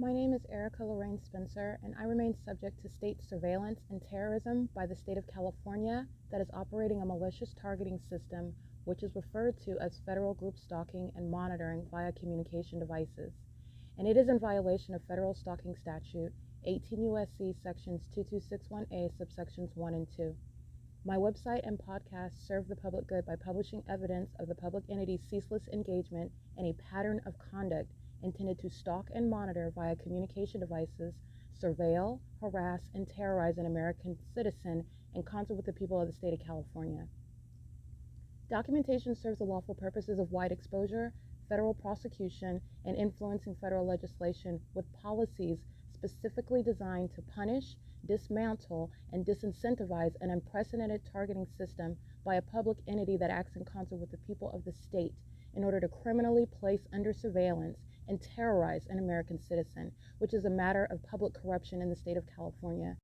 My name is Erica Lorraine Spencer, and I remain subject to state surveillance and terrorism by the state of California that is operating a malicious targeting system, which is referred to as federal group stalking and monitoring via communication devices. And it is in violation of federal stalking statute 18 U.S.C. sections 2261A subsections 1 and 2. My website and podcast serve the public good by publishing evidence of the public entity's ceaseless engagement in a pattern of conduct intended to stalk and monitor via communication devices, surveil, harass, and terrorize an American citizen in concert with the people of the state of California. Documentation serves the lawful purposes of wide exposure, federal prosecution, and influencing federal legislation with policies specifically designed to punish, dismantle, and disincentivize an unprecedented targeting system by a public entity that acts in concert with the people of the state in order to criminally place under surveillance and terrorize an American citizen, which is a matter of public corruption in the state of California.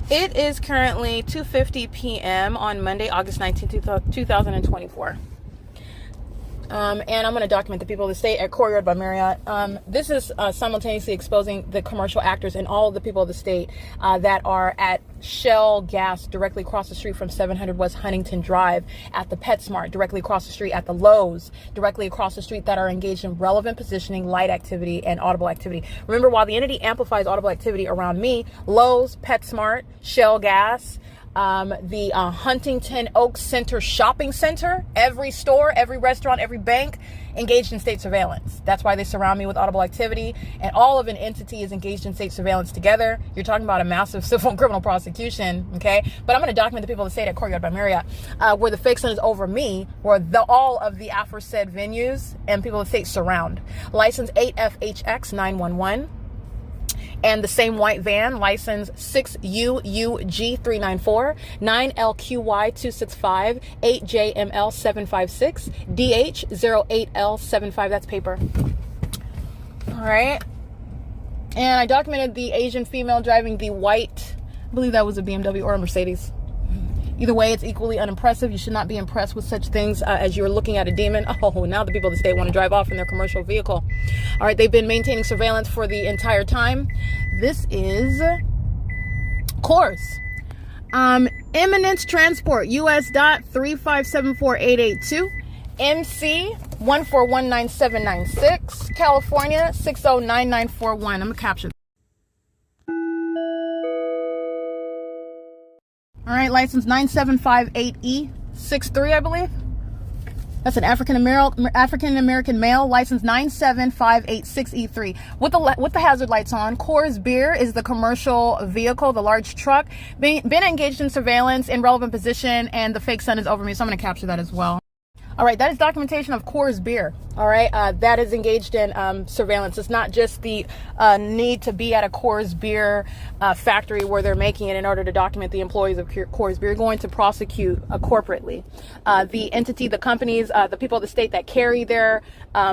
It is currently 2:50 p.m. on Monday, August 19, 2024. And I'm going to document the people of the state at Courtyard by Marriott. This is simultaneously exposing the commercial actors and all of the people of the state that are at Shell Gas directly across the street from 700 West Huntington Drive, at the PetSmart directly across the street, at the Lowe's directly across the street, that are engaged in relevant positioning, light activity, and audible activity. Remember, while the entity amplifies audible activity around me, Lowe's, PetSmart, Shell Gas, the Huntington Oaks Center Shopping Center, every store, every restaurant, every bank engaged in state surveillance. That's why they surround me with audible activity, and all of an entity is engaged in state surveillance together. You're talking about a massive civil and criminal prosecution, okay? But I'm going to document the people of the state at Courtyard by Marriott, where the fake sun is over me, where all of the aforesaid venues and people of the state surround. License 8FHX 911. And the same white van, license 6UUG394, 9LQY265, 8JML756, DH08L75. That's paper. All right. And I documented the Asian female driving the white, I believe that was a BMW or a Mercedes. Either way, it's equally unimpressive. You should not be impressed with such things as you're looking at a demon. Oh, now the people of the state want to drive off in their commercial vehicle. All right, they've been maintaining surveillance for the entire time. This is course. Eminence Transport, US.3574882. MC 1419796, California 609941. I'm going to capture. All right, license 9758E63, I believe. That's an African American male, license 97586E3. With the hazard lights on. Coors Beer is the commercial vehicle, the large truck. Been engaged in surveillance in relevant position, and the fake sun is over me, so I'm going to capture that as well. All right, that is documentation of Coors Beer. All right, that is engaged in surveillance. It's not just the need to be at a Coors Beer factory where they're making it in order to document the employees of Coors Beer. You're going to prosecute corporately. The entity, the companies, the people of the state that carry their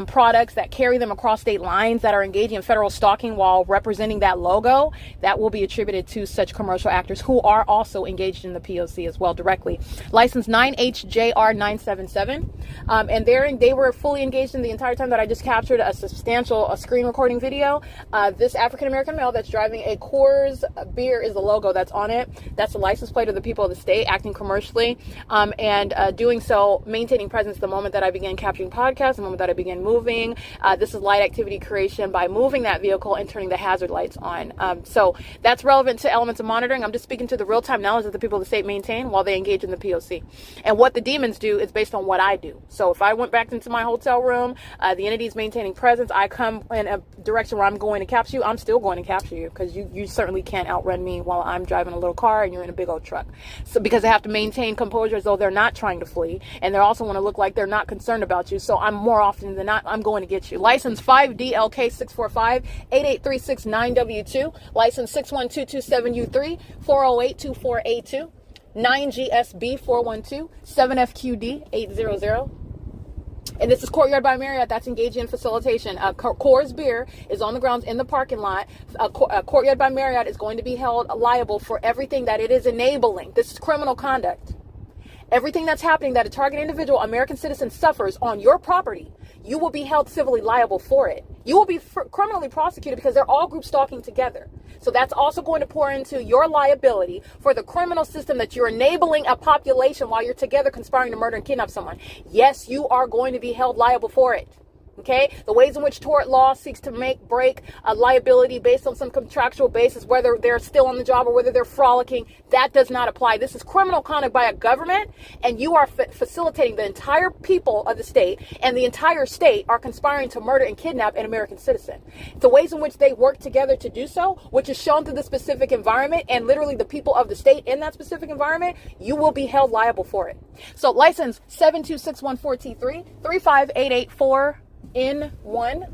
products, that carry them across state lines, that are engaging in federal stalking while representing that logo, that will be attributed to such commercial actors who are also engaged in the P.O.C. as well directly. License 9HJR977. And they were fully engaged in the entire time that I just captured a substantial screen recording video. This African-American male that's driving a Coors Beer is the logo that's on it. That's the license plate of the people of the state acting commercially, and doing so, maintaining presence the moment that I began capturing podcasts, the moment that I began moving. This is light activity creation by moving that vehicle and turning the hazard lights on. So that's relevant to elements of monitoring. I'm just speaking to the real-time knowledge that the people of the state maintain while they engage in the P.O.C. And what the demons do is based on what I do. So if I went back into my hotel room, the entity is maintaining presence, I come in a direction where I'm going to capture you, I'm still going to capture you, because you certainly can't outrun me while I'm driving a little car and you're in a big old truck. So because they have to maintain composure as though they're not trying to flee, and they also want to look like they're not concerned about you. So I'm more often than not, I'm going to get you. License 5DLK645-8836-9W2, license 61227U3, 4082482, 9GSB412, 7FQD800. And this is Courtyard by Marriott. That's engaged in facilitation. Coors Beer is on the grounds in the parking lot. Courtyard by Marriott is going to be held liable for everything that it is enabling. This is criminal conduct. everything that's happening that a target individual, American citizen, suffers on your property, you will be held civilly liable for it. You will be criminally prosecuted because they're all group stalking together. So that's also going to pour into your liability for the criminal system that you're enabling a population while you're together conspiring to murder and kidnap someone. Yes, you are going to be held liable for it. Okay, the ways in which tort law seeks to break a liability based on some contractual basis, whether they're still on the job or whether they're frolicking, that does not apply. This is criminal conduct by a government, and you are facilitating the entire people of the state, and the entire state are conspiring to murder and kidnap an American citizen. The ways in which they work together to do so, which is shown through the specific environment and literally the people of the state in that specific environment, you will be held liable for it. So license 72614T3 35884 N1,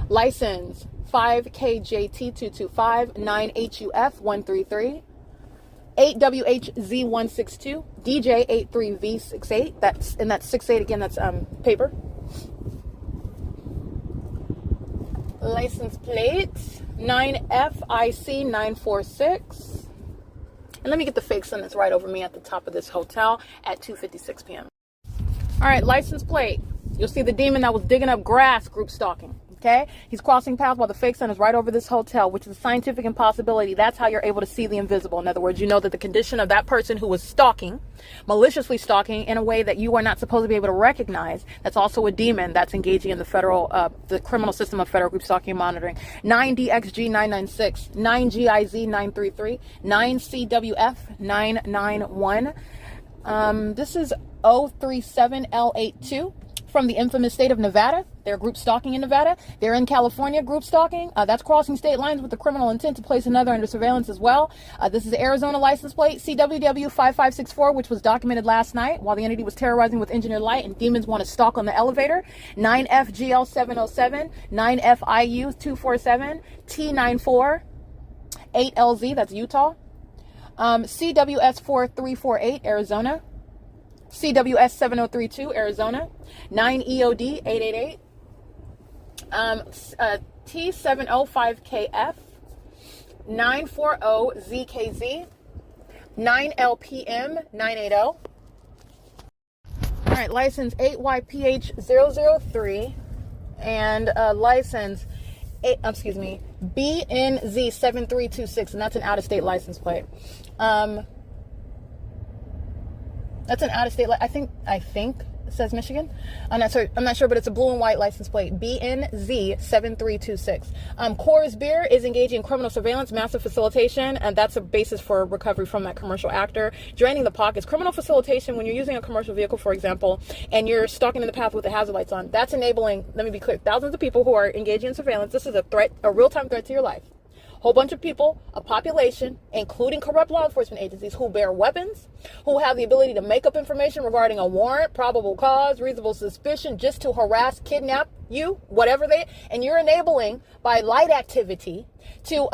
license 5KJT225 9HUF133 8WHZ162 DJ83V68. That's 68 again. That's paper. License plate 9FIC946. And let me get the fake sun that's right over me at the top of this hotel at 2:56 p.m. All right, license plate. You'll see the demon that was digging up grass, group stalking. Okay, he's crossing paths while the fake sun is right over this hotel, which is a scientific impossibility. That's how you're able to see the invisible. In other words, you know that the condition of that person who was stalking, maliciously stalking in a way that you are not supposed to be able to recognize, that's also a demon that's engaging in the the criminal system of federal group stalking and monitoring. 9DXG996, 9GIZ933, 9CWF991. This is 037L82 from the infamous state of Nevada. They're group stalking in Nevada. They're in California group stalking. That's crossing state lines with the criminal intent to place another under surveillance as well. This is the Arizona license plate CWW5564, which was documented last night while the entity was terrorizing with engineered light and demons want to stalk on the elevator. 9FGL707, 9FIU247, T94, 8LZ, that's Utah. CWS4348, Arizona. CWS 7032, Arizona. 9EOD 888. T705KF. 940ZKZ. 9LPM 980. All right, license 8YPH003 and license BNZ7326, and that's an out-of-state license plate. That's an out-of-state. I think it says Michigan. I'm not sure, but it's a blue and white license plate. BNZ7326. Coors Beer is engaging in criminal surveillance, massive facilitation, and that's a basis for recovery from that commercial actor. Draining the pockets. Criminal facilitation, when you're using a commercial vehicle, for example, and you're stalking in the path with the hazard lights on, that's enabling, let me be clear, thousands of people who are engaging in surveillance. This is a threat, a real-time threat to your life. Whole bunch of people, a population, including corrupt law enforcement agencies who bear weapons, who have the ability to make up information regarding a warrant, probable cause, reasonable suspicion, just to harass, kidnap you, whatever and you're enabling by light activity to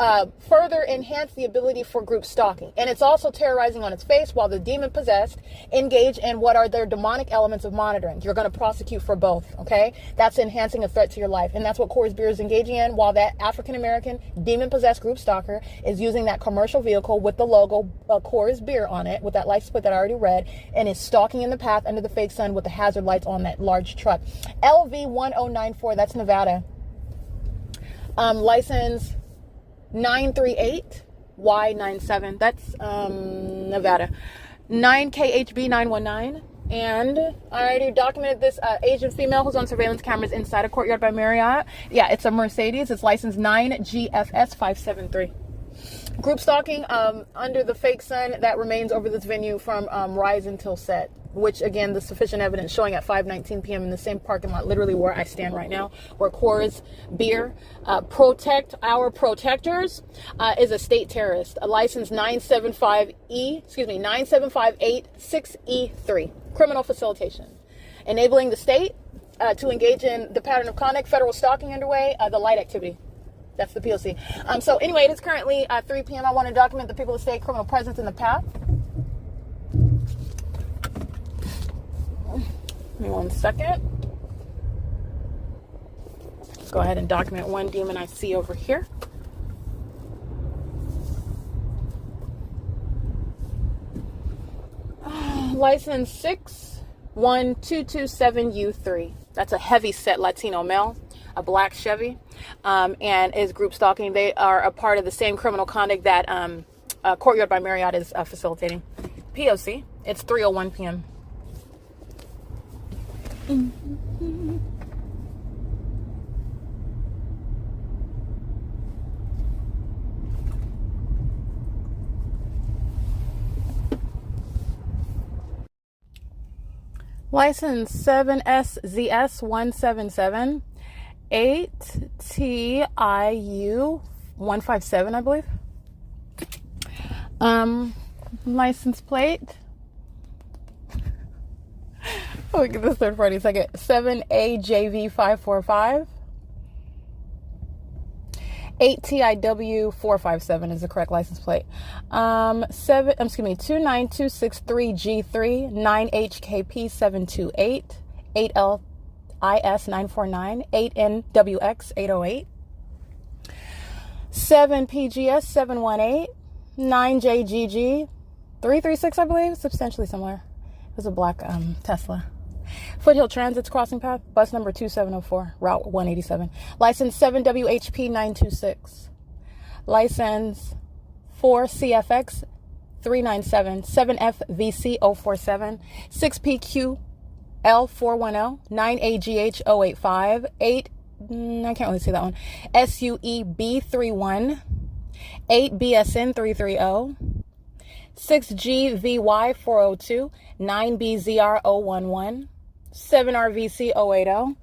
further enhance the ability for group stalking. And it's also terrorizing on its face while the demon possessed engage in what are their demonic elements of monitoring. You're going to prosecute for both, okay? That's enhancing a threat to your life. And that's what Coors Beer is engaging in, while that African-American demon-possessed group stalker is using that commercial vehicle with the logo Coors Beer on it, with that license plate that I already read, and is stalking in the path under the fake sun with the hazard lights on that large truck. LV1094, that's Nevada. License 938Y97, that's Nevada. 9KHB919. And I already documented this Asian female who's on surveillance cameras inside a Courtyard by Marriott. Yeah, it's a Mercedes. It's license 9GFS573. Group stalking under the fake sun that remains over this venue from rise until set, which again, the sufficient evidence showing at 5:19 p.m. in the same parking lot, literally where I stand right now, where Coors Beer, Protect Our Protectors, is a state terrorist. A license 97586E3, criminal facilitation, enabling the state to engage in the pattern of conduct, federal stalking underway, the light activity. That's the P.O.C. So anyway, it is currently 3 p.m. I want to document the people of the state criminal presence in the path. Give me 1 second. Let's go ahead and document one demon I see over here. License 61227U3. That's a heavy set Latino male, a black Chevy, and is group stalking. They are a part of the same criminal conduct that Courtyard by Marriott is facilitating. P.O.C. It's 3:01 p.m. License 7SZS177 8TIU 157, I believe. License plate. Look at this third party second. 7AJV545. 8TIW457 is the correct license plate. 29263G3 9HKP728 8LIS949 8NWX808 7PGS718 9JGG336, I believe, substantially similar. It was a black Tesla. Foothill Transit's crossing path, bus number 2704, route 187. License 7WHP926. License 4CFX 397, 7FVC047, 6PQL410, 9AGH085, 8, I can't really see that one, SUEB31, 8BSN330, 6GVY402, 9BZR011, 7RVC080,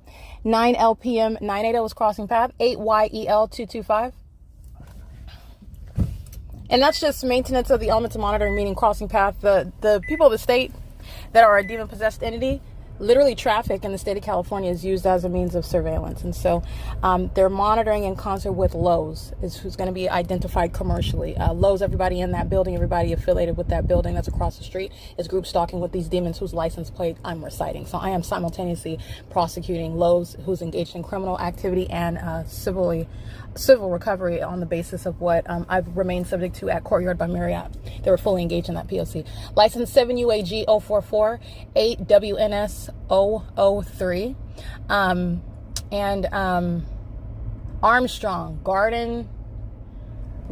9LPM980 is crossing path, 8YEL225. And that's just maintenance of the elements of monitoring, meaning crossing path. The people of the state that are a demon-possessed entity, literally traffic in the state of California is used as a means of surveillance. And so they're monitoring in concert with Lowe's, is who's going to be identified commercially. Lowe's, everybody in that building, everybody affiliated with that building that's across the street, is group stalking with these demons whose license plate I'm reciting. So I am simultaneously prosecuting Lowe's, who's engaged in criminal activity and civil recovery on the basis of what I've remained subject to at Courtyard by Marriott. They were fully engaged in that P.O.C. License 7UAG044 8WNS003 and Armstrong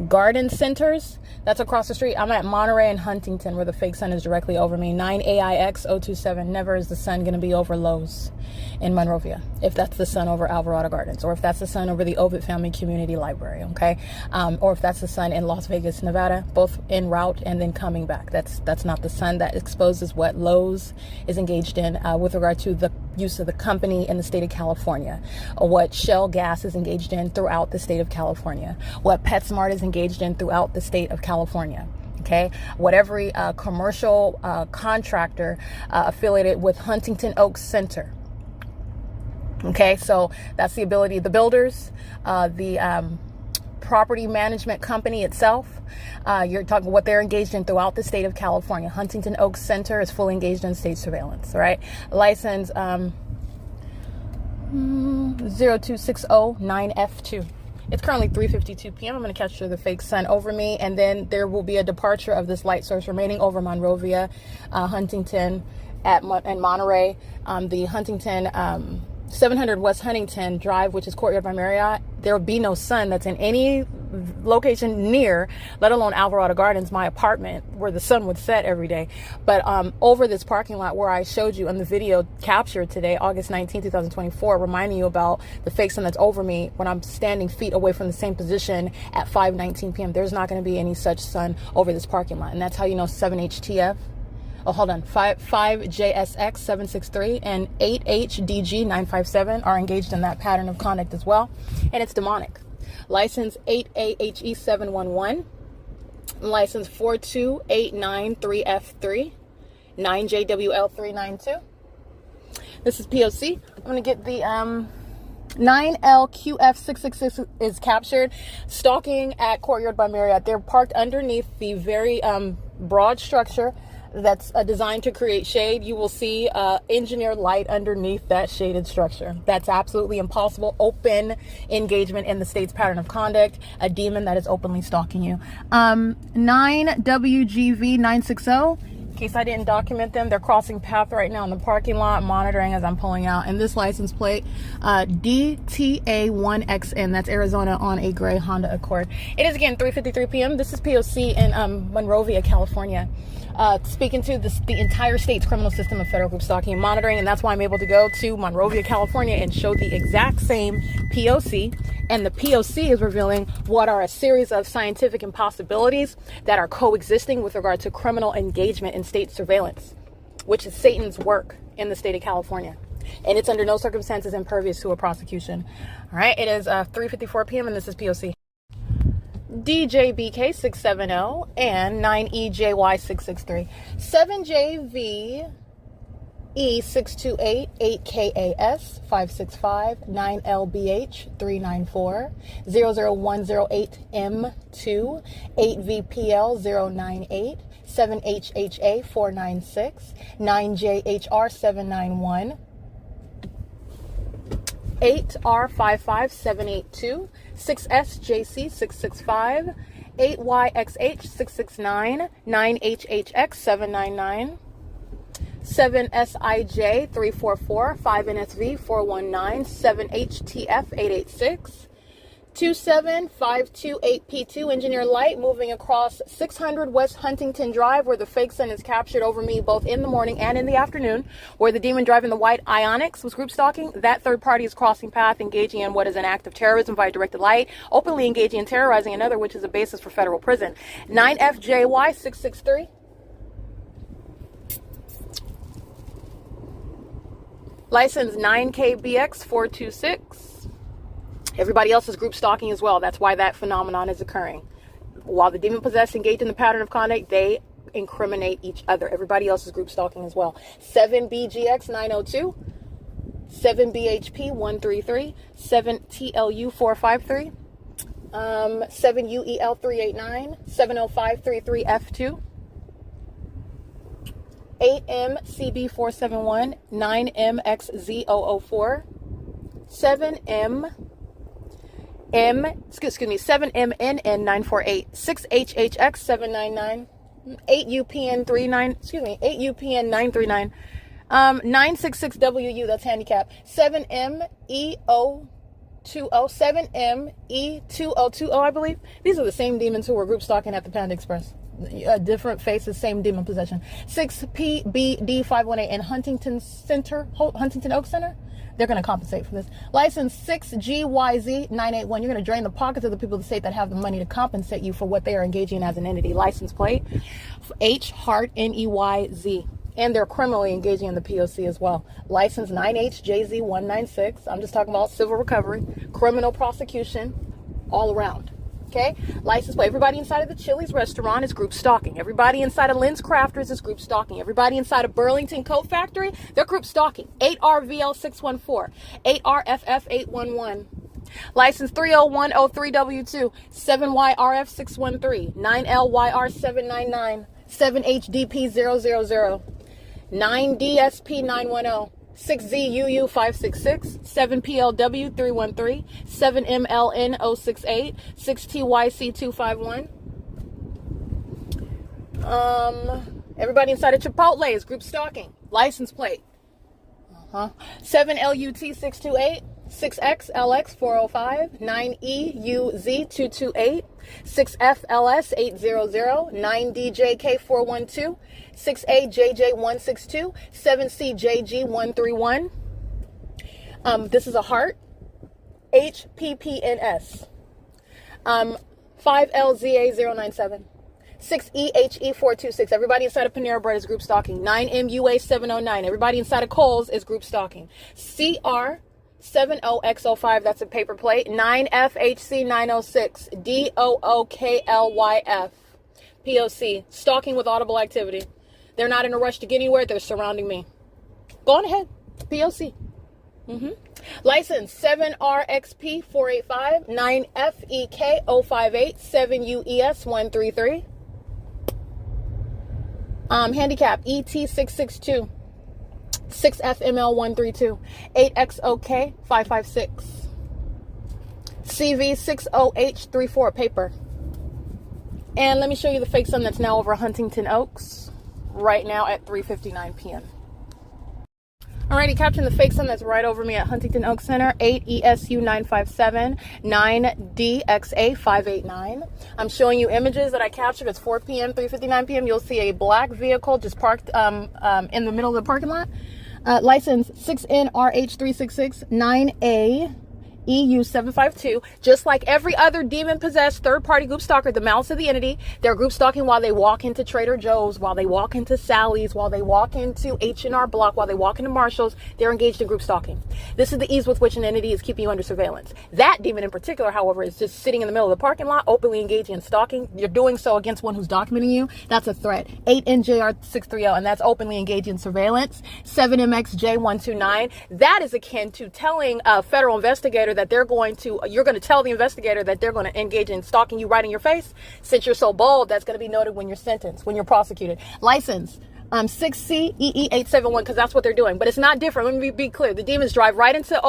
Garden Centers, that's across the street. I'm at Monterey and Huntington, where the fake sun is directly over me. 9AIX027. Never is the sun going to be over Lowe's in Monrovia, if that's the sun over Alvarado Gardens, or if that's the sun over the Ovid Family Community Library, okay? Or if that's the sun in Las Vegas, Nevada, both en route and then coming back. That's not the sun that exposes what Lowe's is engaged in with regard to the use of the company in the state of California, or what Shell Gas is engaged in throughout the state of California, what PetSmart is engaged in throughout the state of California. Okay, what every commercial contractor affiliated with Huntington Oaks Center. Okay, so that's the ability, the builders, the property management company itself. You're talking what they're engaged in throughout the state of California. Huntington Oaks Center is fully engaged in state surveillance, all right? License 02609F2. It's currently 3:52 p.m. I'm going to capture the fake sun over me, and then there will be a departure of this light source remaining over Monrovia, Huntington, and Monterey. The Huntington 700 West Huntington Drive, which is Courtyard by Marriott, there will be no sun that's in any location near, let alone Alvarado Gardens, my apartment, where the sun would set every day. But over this parking lot where I showed you in the video captured today, August 19, 2024, reminding you about the fake sun that's over me when I'm standing feet away from the same position at 5:19 p.m. There's not going to be any such sun over this parking lot. And that's how you know 7HTF. Oh, hold on. 5JSX763 and 8HDG957 are engaged in that pattern of conduct as well. And it's demonic. License 8AHE711. License 42893F3. 9JWL392. This is P.O.C. I'm going to get the 9LQF666 is captured. Stalking at Courtyard by Marriott. They're parked underneath the very broad structure that's designed to create shade. You will see engineered light underneath that shaded structure. That's absolutely impossible. Open engagement in the state's pattern of conduct. A demon that is openly stalking you. 9WGV960 In case I didn't document them, they're crossing path right now in the parking lot, monitoring as I'm pulling out. And this license plate, DTA1XN, that's Arizona, on a gray Honda Accord. It is again 3:53 p.m. This is P.O.C. in Monrovia, California. Speaking to the entire state's criminal system of federal group stalking and monitoring, and that's why I'm able to go to Monrovia, California, and show the exact same P.O.C. And the P.O.C. is revealing what are a series of scientific impossibilities that are coexisting with regard to criminal engagement in state surveillance, which is Satan's work in the state of California. And it's under no circumstances impervious to a prosecution. All right, it is 3:54 p.m. and this is P.O.C. DJBK 670 and 9EJY 663 7JV E628 8KAS 565 9LBH 394 00108M2 8VPL 098 7HHA 496 9JHR 791 8R55782 6SJC 665 8YXH 669 9HHX 799 7SIJ 344 5NSV 419 7HTF 886 27528P2 Engineer Light moving across 600 West Huntington Drive, where the fake sun is captured over me both in the morning and in the afternoon, where the demon driving the white Ionics was group stalking. That third party is crossing path, engaging in what is an act of terrorism via directed light, openly engaging and terrorizing another, which is a basis for federal prison. 9FJY 663. License 9KBX 426. Everybody else is group stalking as well. That's why that phenomenon is occurring. While the demon-possessed engage in the pattern of conduct, they incriminate each other. Everybody else is group stalking as well. 7BGX 902, 7BHP 133, 7TLU 453, 7UEL 389, 70533F2, 8MCB 471, 9MXZ004, 7MNN948, 6HHX 799, 8UPN 939, 966WU, that's handicap, 7MEO20, 7ME2020, I believe. These are the same demons who were group stalking at the Panda Express. Different faces, same demon possession. 6PBD518 in Huntington Oak Center. They're going to compensate for this. License 6GYZ981. You're going to drain the pockets of the people of the state that have the money to compensate you for what they are engaging in as an entity. License plate H Hart NEYZ. And they're criminally engaging in the P.O.C. as well. License 9HJZ196. I'm just talking about civil recovery, criminal prosecution, all around. Okay, license plate. Everybody inside of the Chili's restaurant is group stalking. Everybody inside of Lynn's Crafters is group stalking. Everybody inside of Burlington Coat Factory, they're group stalking. 8RVL614, 8RFF811. License 30103W2, 7YRF613, 9LYR799, 7HDP000, 9DSP910. 6ZUU566, 7PLW313, 7MLN068, 6TYC251. Everybody inside of Chipotle is group stalking. License plate. 7LUT628, 6XLX405, 9EUZ228, 6FLS800, 9DJK412, 6AJJ162, 7CJG131. This is a heart. HPPNS. 5LZA097. 6EHE426. Everybody inside of Panera Bread is group stalking. 9MUA709. Everybody inside of Kohl's is group stalking. CR70X05. That's a paper plate. 9FHC906. DOOKLYF. POC. Stalking with audible activity. They're not in a rush to get anywhere. They're surrounding me. Go on ahead. POC. License 7RXP485, 9FEK058, 7UES133. Handicap ET662, 6FML132, 8XOK556, CV60H34 paper. And let me show you the fake sun that's now over Huntington Oaks. right now at 3:59 p.m. Alrighty, capturing the fake sun that's right over me at Huntington Oak Center, 8 ESU 957 9DXA 589. I'm showing you images that I captured. It's 4 p.m., 3:59 p.m. You'll see a black vehicle just parked in the middle of the parking lot. License 6NRH366 9A. EU 752, just like every other demon-possessed third-party group stalker, the malice of the entity, they're group stalking while they walk into Trader Joe's, while they walk into Sally's, while they walk into H&R Block, while they walk into Marshall's. They're engaged in group stalking. This is the ease with which an entity is keeping you under surveillance. That demon in particular, however, is just sitting in the middle of the parking lot, openly engaging in stalking. You're doing so against one who's documenting you. That's a threat. 8NJR630, and that's openly engaging in surveillance. 7MXJ129, that is akin to telling a federal investigator that you're going to tell the investigator that they're going to engage in stalking you right in your face. Since you're so bold, that's going to be noted when you're sentenced, when you're prosecuted. License 6CEE871, because that's what they're doing. But it's not different. Let me be clear. The demons drive right into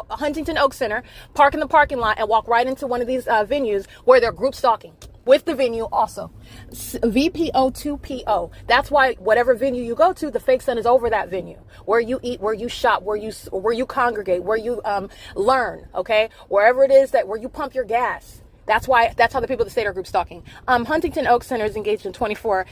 Huntington Oak Center, park in the parking lot, and walk right into one of these venues where they're group stalking with the venue also. VPO to PO. That's why whatever venue you go to, the fake sun is over that venue. Where you eat, where you shop, where you congregate, where you learn, okay? Wherever it is where you pump your gas. That's how the people of the state are group stalking. Huntington Oak Center is engaged in surveillance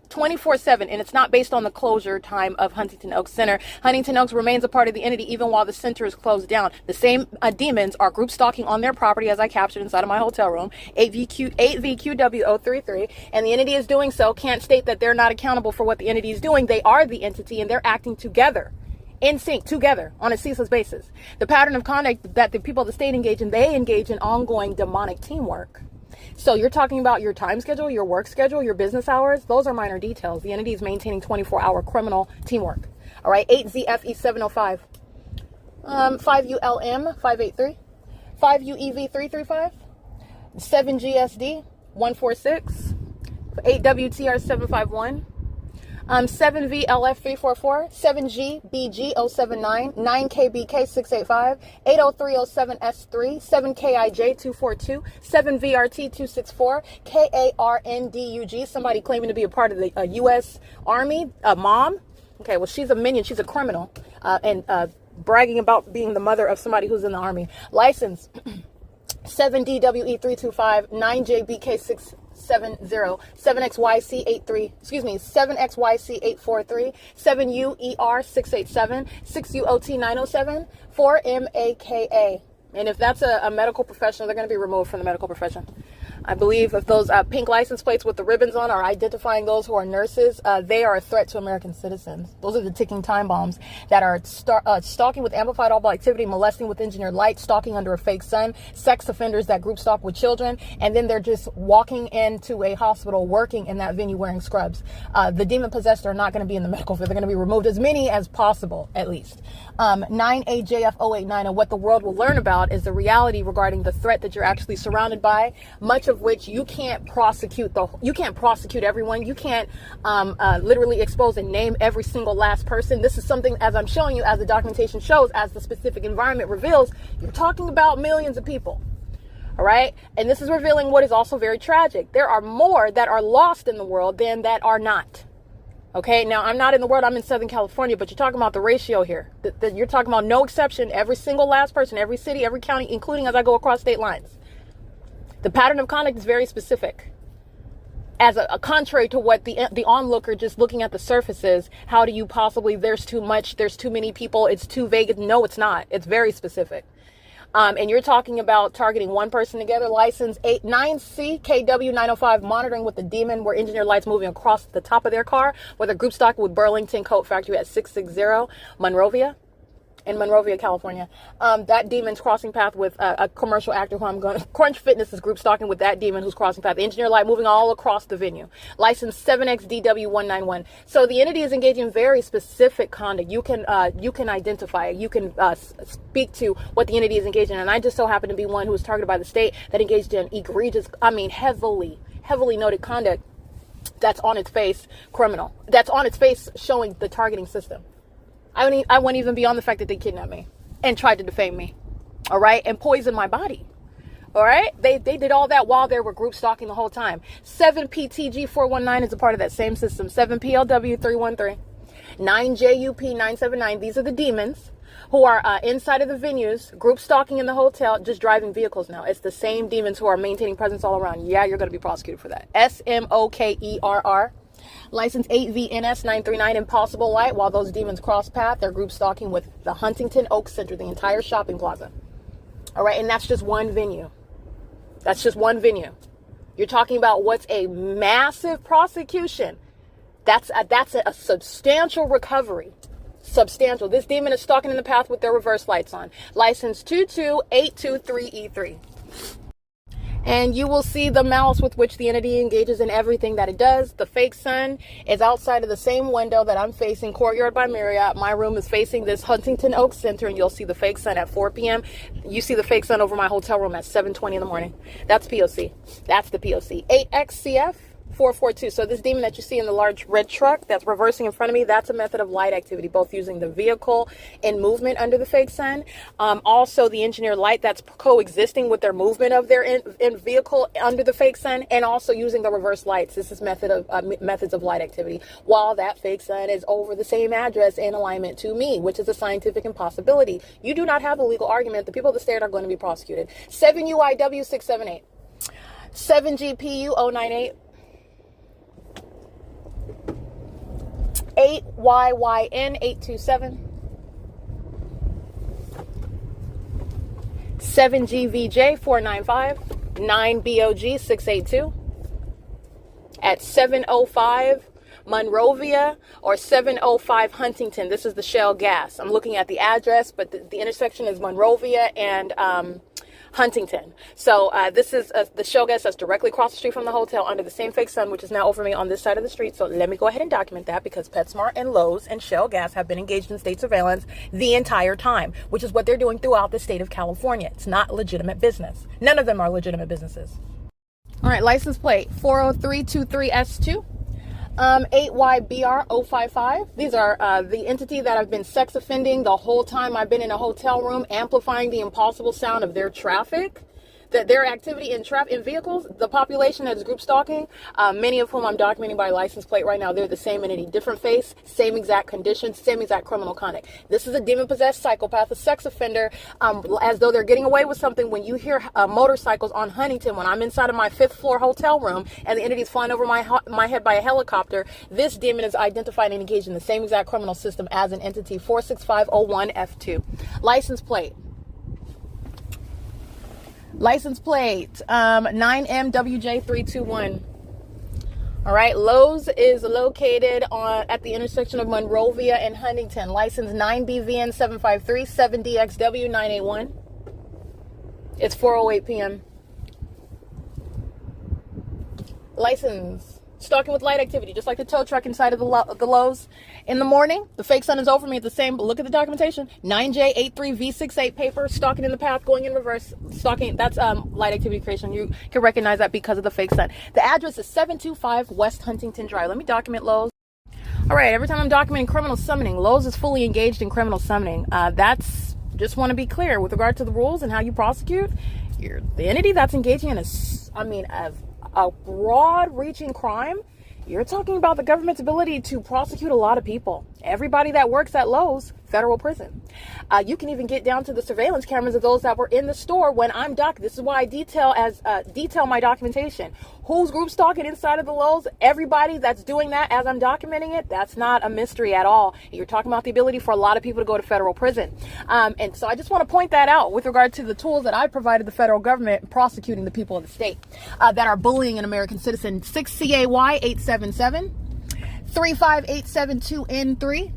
24/7, and it's not based on the closure time of Huntington Oak Center. Huntington Oaks remains a part of the entity even while the center is closed down. The same demons are group stalking on their property, as I captured inside of my hotel room, 8VQW033, and the entity is doing so. Can't state that they're not accountable for what the entity is doing. They are the entity, and they're acting together. In sync, together, on a ceaseless basis. The pattern of conduct that the people of the state engage in, they engage in ongoing demonic teamwork. So you're talking about your time schedule, your work schedule, your business hours. Those are minor details. The entity is maintaining 24-hour criminal teamwork. All right, 8ZFE705, 5ULM 583, 5UEV335, 7GSD 146, 8WTR 751. 7VLF344, 7GBG079, 9KBK685, 80307S3, 7KIJ242, 7VRT264, KARNDUG, somebody claiming to be a part of the U.S. Army, a mom. Okay, well, she's a minion, she's a criminal, and bragging about being the mother of somebody who's in the Army. License 7DWE325, 9JBK670, 7XYC843, 7UER687, 6UOT907, 4MAKA. And if that's a medical professional, they're going to be removed from the medical profession. I believe if those pink license plates with the ribbons on are identifying those who are nurses, they are a threat to American citizens. Those are the ticking time bombs that are stalking with amplified audible activity, molesting with engineered light, stalking under a fake sun, sex offenders that group stalk with children, and then they're just walking into a hospital, working in that venue wearing scrubs. The demon possessed are not going to be in the medical field. They're going to be removed, as many as possible, at least. 9AJF089, and what the world will learn about is the reality regarding the threat that you're actually surrounded by, much of which you can't prosecute everyone. You can't literally expose and name every single last person. This is something, as I'm showing you, as the documentation shows, as the specific environment reveals, you're talking about millions of people. All right. And this is revealing what is also very tragic. There are more that are lost in the world than that are not. Okay, now I'm not in the world, I'm in Southern California, but you're talking about the ratio here. You're talking about no exception, every single last person, every city, every county, including as I go across state lines. The pattern of conduct is very specific. As a contrary to what the onlooker just looking at the surface is, how do you possibly, there's too much, there's too many people, it's too vague. No, it's not. It's very specific. And you're talking about targeting one person together. License 9CKW905, monitoring with the demon, where engineered lights moving across the top of their car, where the group stock with Burlington Coat Factory at 660 Monrovia. In Monrovia, California. That demon's crossing path with a commercial actor who I'm going to... Crunch Fitness is group stalking with that demon who's crossing path. The engineer light moving all across the venue. License 7XDW191. So the entity is engaging in very specific conduct. You can identify it. You can speak to what the entity is engaging in. And I just so happen to be one who was targeted by the state that engaged in egregious, heavily noted conduct that's on its face criminal. That's on its face showing the targeting system. I wouldn't even beyond the fact that they kidnapped me and tried to defame me, all right, and poison my body. All right, they did all that while they were group stalking the whole time. 7PTG419 is a part of that same system. 7PLW313, 9JUP979. These are the demons who are inside of the venues, group stalking in the hotel, just driving vehicles now. It's the same demons who are maintaining presence all around. Yeah, you're going to be prosecuted for that. SMOKERR. License 8VNS939, Impossible Light. While those demons cross path, they're group stalking with the Huntington Oaks Center, the entire shopping plaza. All right, and that's just one venue. That's just one venue. You're talking about what's a massive prosecution. That's a substantial recovery. Substantial. This demon is stalking in the path with their reverse lights on. License 22823E3. And you will see the malice with which the entity engages in everything that it does. The fake sun is outside of the same window that I'm facing, Courtyard by Marriott. My room is facing this Huntington Oaks Center, and you'll see the fake sun at 4 p.m. You see the fake sun over my hotel room at 7:20 in the morning. That's P.O.C. That's the P.O.C. 8XCF 442. So this demon that you see in the large red truck that's reversing in front of me, that's a method of light activity, both using the vehicle in movement under the fake sun. Also the engineered light that's coexisting with their movement of their in vehicle under the fake sun, and also using the reverse lights. This is methods of light activity while that fake sun is over the same address in alignment to me, which is a scientific impossibility. You do not have a legal argument. The people of the state are going to be prosecuted. 7UIW 678. 7GPU 098. 8YYN 827, 7GVJ 495, 9BOG 682, at 705 Monrovia or 705 Huntington. This is the Shell gas. I'm looking at the address, but the intersection is Monrovia and Huntington. So this is the Shell gas that's directly across the street from the hotel under the same fake sun, which is now over me on this side of the street. So let me go ahead and document that, because PetSmart and Lowe's and Shell gas have been engaged in state surveillance the entire time, which is what they're doing throughout the state of California. It's not legitimate business. None of them are legitimate businesses. All right, license plate 40323S2. 8YBR055. These are the entity that have been sex offending the whole time I've been in a hotel room, amplifying the impossible sound of their traffic, their activity in vehicles. The population that is group stalking, many of whom I'm documenting by license plate right now, they're the same entity, different face, same exact conditions, same exact criminal conduct. This is a demon-possessed psychopath, a sex offender, as though they're getting away with something. When you hear motorcycles on Huntington, when I'm inside of my 5th floor hotel room and the entity is flying over my head by a helicopter, this demon is identified and engaged in the same exact criminal system as an entity. 46501F2. License plate 9MWJ321. All right, Lowe's is located at the intersection of Monrovia and Huntington. License 9BVN753, 7DXW981. It's 4:08 p.m. License stalking with light activity, just like the tow truck inside of the Lowe's. In the morning, the fake sun is over me at the same, look at the documentation, 9J83V68 paper, stalking in the path, going in reverse, stalking. That's light activity creation. You can recognize that because of the fake sun. The address is 725 West Huntington Drive. Let me document Lowe's. All right, every time I'm documenting criminal summoning, Lowe's is fully engaged in criminal summoning. That's, just want to be clear with regard to the rules and how you prosecute. The entity that's engaging in a broad-reaching crime, you're talking about the government's ability to prosecute a lot of people. Everybody that works at Lowe's, federal prison. You can even get down to the surveillance cameras of those that were in the store when I'm this is why I detail my documentation. Who's group stalking inside of the Lowe's? Everybody that's doing that as I'm documenting it, that's not a mystery at all. You're talking about the ability for a lot of people to go to federal prison. And so I just want to point that out with regard to the tools that I provided the federal government prosecuting the people of the state that are bullying an American citizen. 6CAY877, 35872N3,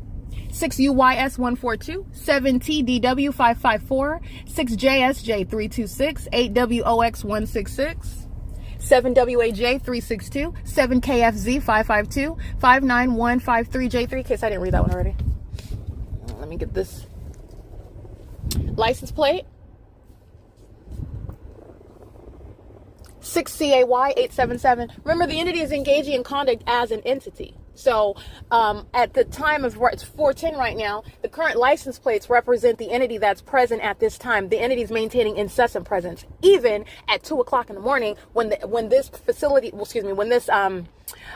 6UYS142, 7TDW554, 6JSJ326, 8WOX166, 7WAJ362, 7KFZ552, 59153J3. In case I didn't read that one already. Let me get this license plate. 6CAY877. Remember, the entity is engaging in conduct as an entity. So at the time of, it's 4:10 right now, the current license plates represent the entity that's present at this time. The entity is maintaining incessant presence, even at 2 o'clock in the morning when this facility, when this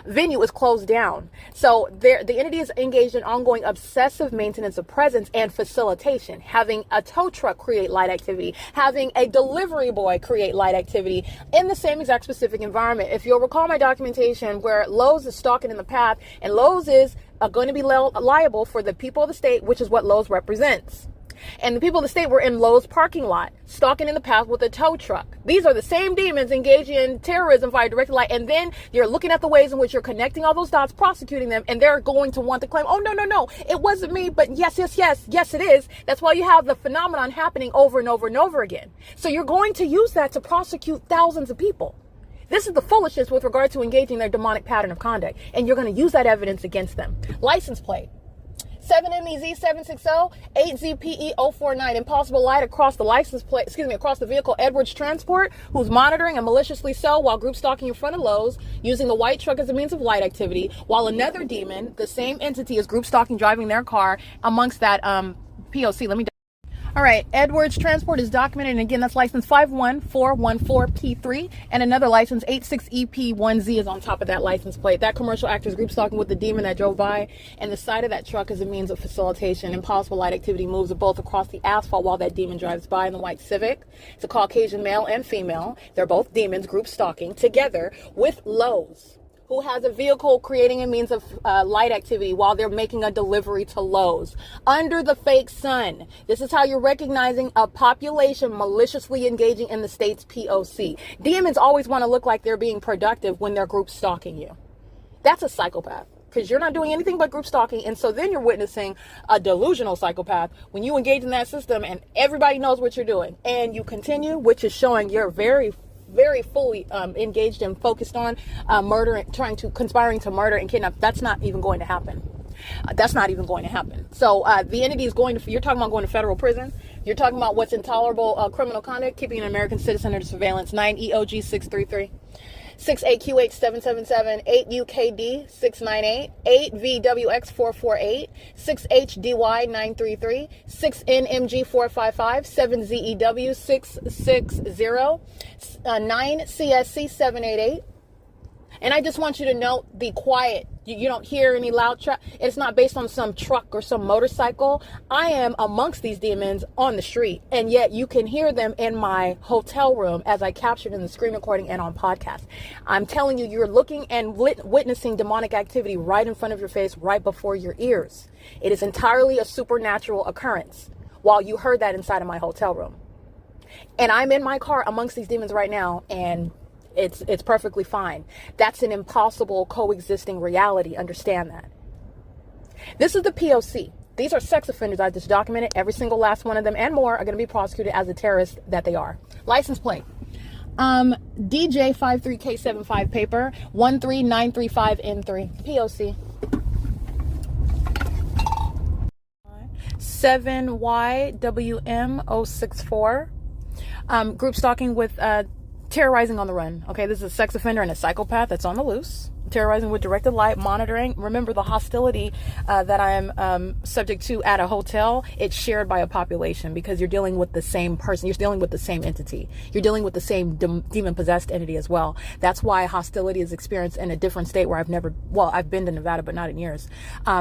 venue is closed down. So the entity is engaged in ongoing obsessive maintenance of presence and facilitation, having a tow truck create light activity, having a delivery boy create light activity in the same exact specific environment. If you'll recall my documentation where Lowe's is stalking in the path, and Lowe's is going to be liable for the people of the state, which is what Lowe's represents. And the people of the state were in Lowe's parking lot, stalking in the path with a tow truck. These are the same demons engaging in terrorism via directed light. And then you're looking at the ways in which you're connecting all those dots, prosecuting them, and they're going to want to claim, oh, no, it wasn't me, but yes, it is. That's why you have the phenomenon happening over and over and over again. So you're going to use that to prosecute thousands of people. This is the foolishness with regard to engaging their demonic pattern of conduct. And you're going to use that evidence against them. License plate. 7MEZ760 8ZPE049. Impossible light across the license plate, across the vehicle. Edwards Transport, who's monitoring and maliciously so while group stalking in front of Lowe's, using the white truck as a means of light activity, while another demon, the same entity, is group stalking, driving their car amongst that P.O.C. All right, Edwards Transport is documented, and again, that's license 51414P3, and another license 86EP1Z is on top of that license plate. That commercial actor is group stalking with the demon that drove by, and the side of that truck is a means of facilitation. Impossible light activity moves both across the asphalt while that demon drives by in the white Civic. It's a Caucasian male and female. They're both demons group stalking together with Lowe's, who has a vehicle creating a means of light activity while they're making a delivery to Lowe's under the fake sun. This is how you're recognizing a population maliciously engaging in the state's P.O.C. Demons always want to look like they're being productive when they're group stalking you. That's a psychopath, because you're not doing anything but group stalking. And so then you're witnessing a delusional psychopath when you engage in that system and everybody knows what you're doing. And you continue, which is showing you're very fully engaged and focused on murder, conspiring to murder and kidnap. That's not even going to happen. So the entity is you're talking about going to federal prison. You're talking about what's intolerable criminal conduct, keeping an American citizen under surveillance. 9EOG633. 6AQH777, 8UKD698, 8VWX448, 6HDY933, 6NMG455, 7ZEW660, 9CSC788. And I just want you to note the quiet. You don't hear any loud truck. It's not based on some truck or some motorcycle. I am amongst these demons on the street, and yet you can hear them in my hotel room as I captured in the screen recording and on podcast. I'm telling you, you're looking and witnessing demonic activity right in front of your face, right before your ears. It is entirely a supernatural occurrence while you heard that inside of my hotel room. And I'm in my car amongst these demons right now, and it's perfectly fine. That's an impossible coexisting reality. Understand that. This is the P.O.C. These are sex offenders I just documented. Every single last one of them and more are going to be prosecuted as the terrorists that they are. License plate. DJ53K75 paper 13935N3 P.O.C. 7YWM064. Group stalking with terrorizing on the run. Okay, this is a sex offender and a psychopath that's on the loose, terrorizing with directed light, monitoring. Remember, the hostility that I am subject to at a hotel, it's shared by a population, because you're dealing with the same person. You're dealing with the same entity. You're dealing with the same demon-possessed entity as well. That's why hostility is experienced in a different state where I've been to Nevada, but not in years,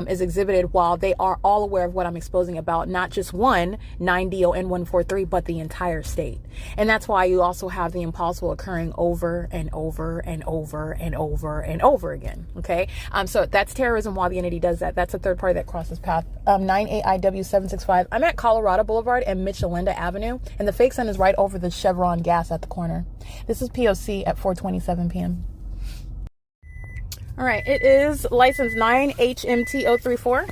is exhibited while they are all aware of what I'm exposing about, not just 9DON143, but the entire state. And that's why you also have the impossible occurring over and over and over and over and over again. Okay, so that's terrorism while the entity does that. That's a third party that crosses path. 9AIW765. I'm at Colorado Boulevard and Michelinda Avenue, and the fake sun is right over the Chevron gas at the corner. This is P.O.C. at 4:27 p.m. All right, it is license 9HMT034.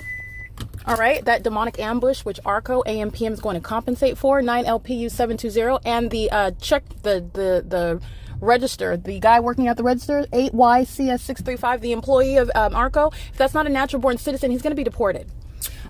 All right, that demonic ambush, which ARCO AMPM is going to compensate for, 9LPU720, and the the register, the guy working at the register, 8YCS635, the employee of ARCO. If that's not a natural born citizen, he's going to be deported.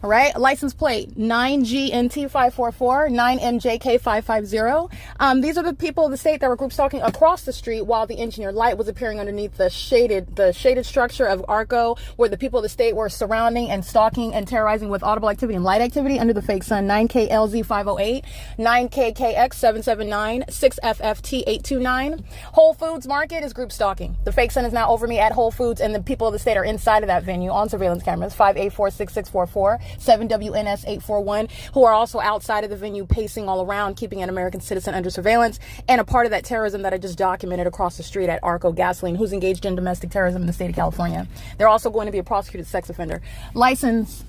All right, license plate 9GNT544, 9MJK550. These are the people of the state that were group stalking across the street while the engineered light was appearing underneath the shaded structure of ARCO, where the people of the state were surrounding and stalking and terrorizing with audible activity and light activity under the fake sun. 9KLZ508, 9KKX779, 6FFT829. Whole Foods Market is group stalking. The fake sun is now over me at Whole Foods, and the people of the state are inside of that venue on surveillance cameras. 5846644, 7WNS841, who are also outside of the venue, pacing all around, keeping an American citizen under surveillance, and a part of that terrorism that I just documented across the street at ARCO Gasoline, who's engaged in domestic terrorism in the state of California. They're also going to be a prosecuted sex offender. License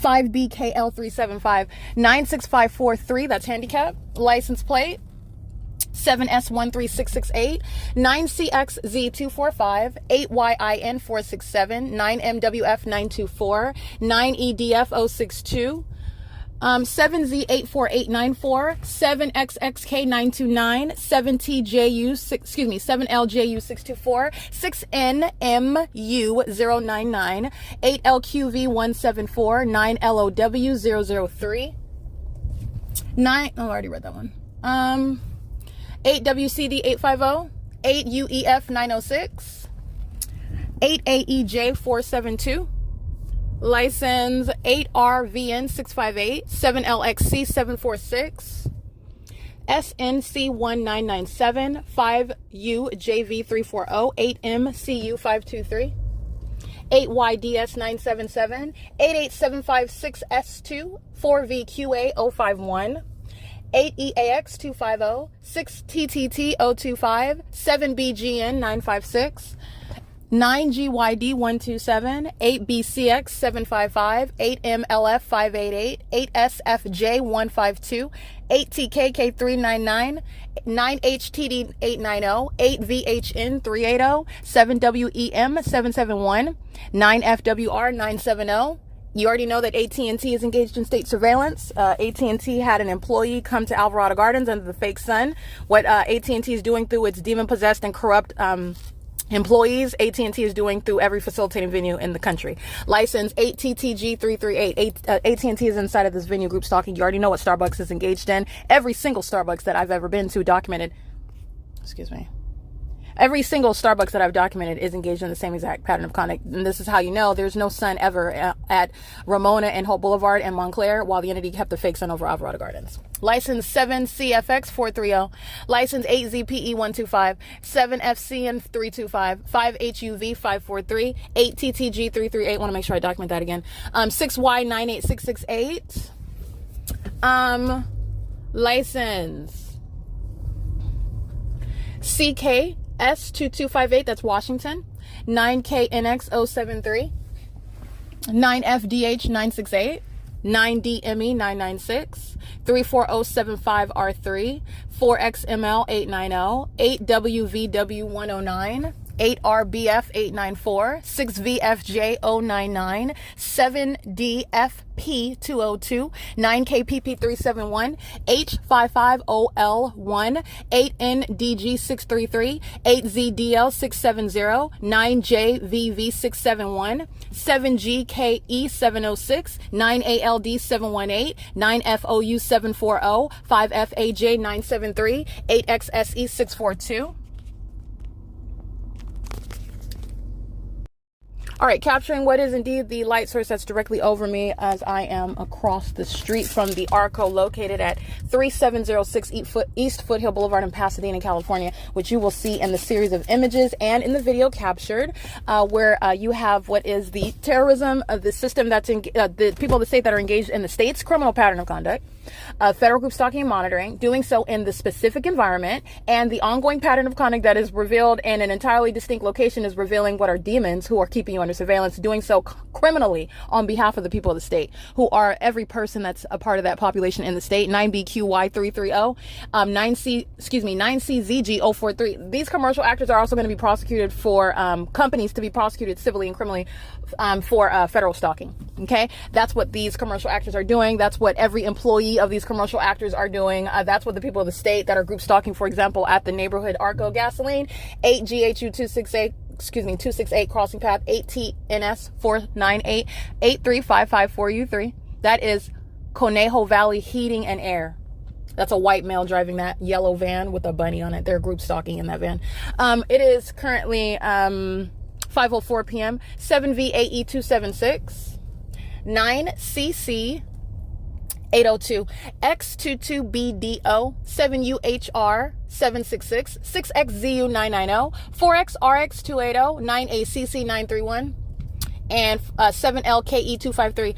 5BKL375, 96543, that's handicap. License plate 7S13668, 9CXZ245, 8YIN467, 9MWF924, 9EDF062, 7Z84894, 7XXK929, 7LJU624, 6NMU099, 8LQV174, 9LOW003, 9, oh, I already read that one. 8WCD850, 8UEF906, 8AEJ472, license 8RVN658, 7LXC746, SNC1997, 5UJV340, 8MCU523, 8YDS977, 88756S2, 4VQA051, 8EAX250, 6TTT025, 7BGN956, 9GYD127, 8BCX755, 8MLF588, 8SFJ152, 8TKK399, 9HTD890, 8VHN380, 7WEM771, 9FWR970. You already know that AT&T is engaged in state surveillance. AT&T had an employee come to Alvarado Gardens under the fake sun. What AT&T is doing through its demon-possessed and corrupt employees, AT&T is doing through every facilitating venue in the country. License 8TTG338. AT&T is inside of this venue group stalking. You already know what Starbucks is engaged in. Every single Starbucks that I've ever been to documented. Excuse me. Every single Starbucks that I've documented is engaged in the same exact pattern of conduct. And this is how you know there's no sun ever at Ramona and Hope Boulevard and Montclair, while the entity kept the fake sun over Alvarado Gardens. License 7CFX430, license 8ZPE125, 7FCN325, 5HUV543, 8TTG338. Want to make sure I document that again. 6Y98668. License CKS2258, that's Washington. 9KNX073, 9FDH968, 9DME996, 34075R3, 4XML890, 8WVW109, 8RBF894, 6VFJ099, 7DFP202, 9KPP371, H550L1, 8NDG633, 8ZDL670, 9JVV671, 7GKE706, 9ALD718, 9FOU740, 5FAJ973, 8XSE642. All right, capturing what is indeed the light source that's directly over me as I am across the street from the ARCO located at 3706 East Foothill Boulevard in Pasadena, California, which you will see in the series of images and in the video captured, where you have what is the terrorism of the system that's the people of the state that are engaged in the state's criminal pattern of conduct, federal group stalking and monitoring, doing so in the specific environment, and the ongoing pattern of conduct that is revealed in an entirely distinct location is revealing what are demons who are keeping you under surveillance, doing so criminally on behalf of the people of the state, who are every person that's a part of that population in the state. 9BQY330, 9CZG043. These commercial actors are also going to be prosecuted for companies to be prosecuted civilly and criminally for federal stalking. Okay, that's what these commercial actors are doing. That's what every employee of these commercial actors are doing. That's what the people of the state that are group stalking, for example, at the neighborhood ARCO Gasoline, 8GHU268 268 crossing path 8TNS 498 83554U3. That is Conejo Valley Heating and Air. That's a white male driving that yellow van with a bunny on it. They're group stalking in that van. It is currently 5:04 p.m. 7V8E276 9CC 802 X22BDO 7UHR 766 6XZU 990 4XRX280 9ACC 931 and 7LKE253.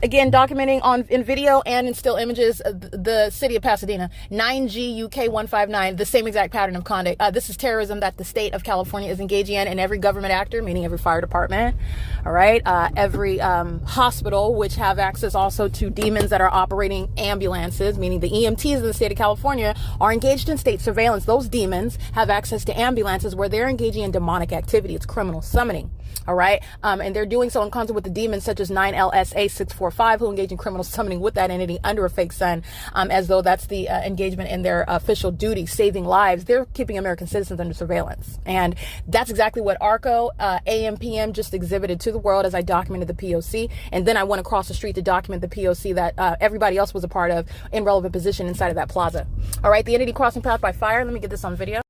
Again, documenting in video and in still images the city of Pasadena. 9GUK159, the same exact pattern of conduct. This is terrorism that the state of California is engaging in, and every government actor, meaning every fire department, all right, every hospital, which have access also to demons that are operating ambulances, meaning the EMTs of the state of California are engaged in state surveillance. Those demons have access to ambulances where they're engaging in demonic activity. It's criminal summoning. All right. And they're doing so in concert with the demons such as 9LSA645, who engage in criminal summoning with that entity under a fake sun, as though that's the engagement in their official duty, saving lives. They're keeping American citizens under surveillance. And that's exactly what ARCO, AMPM just exhibited to the world as I documented the P.O.C. And then I went across the street to document the P.O.C. that everybody else was a part of in relevant position inside of that plaza. All right. The entity crossing path by fire. Let me get this on video.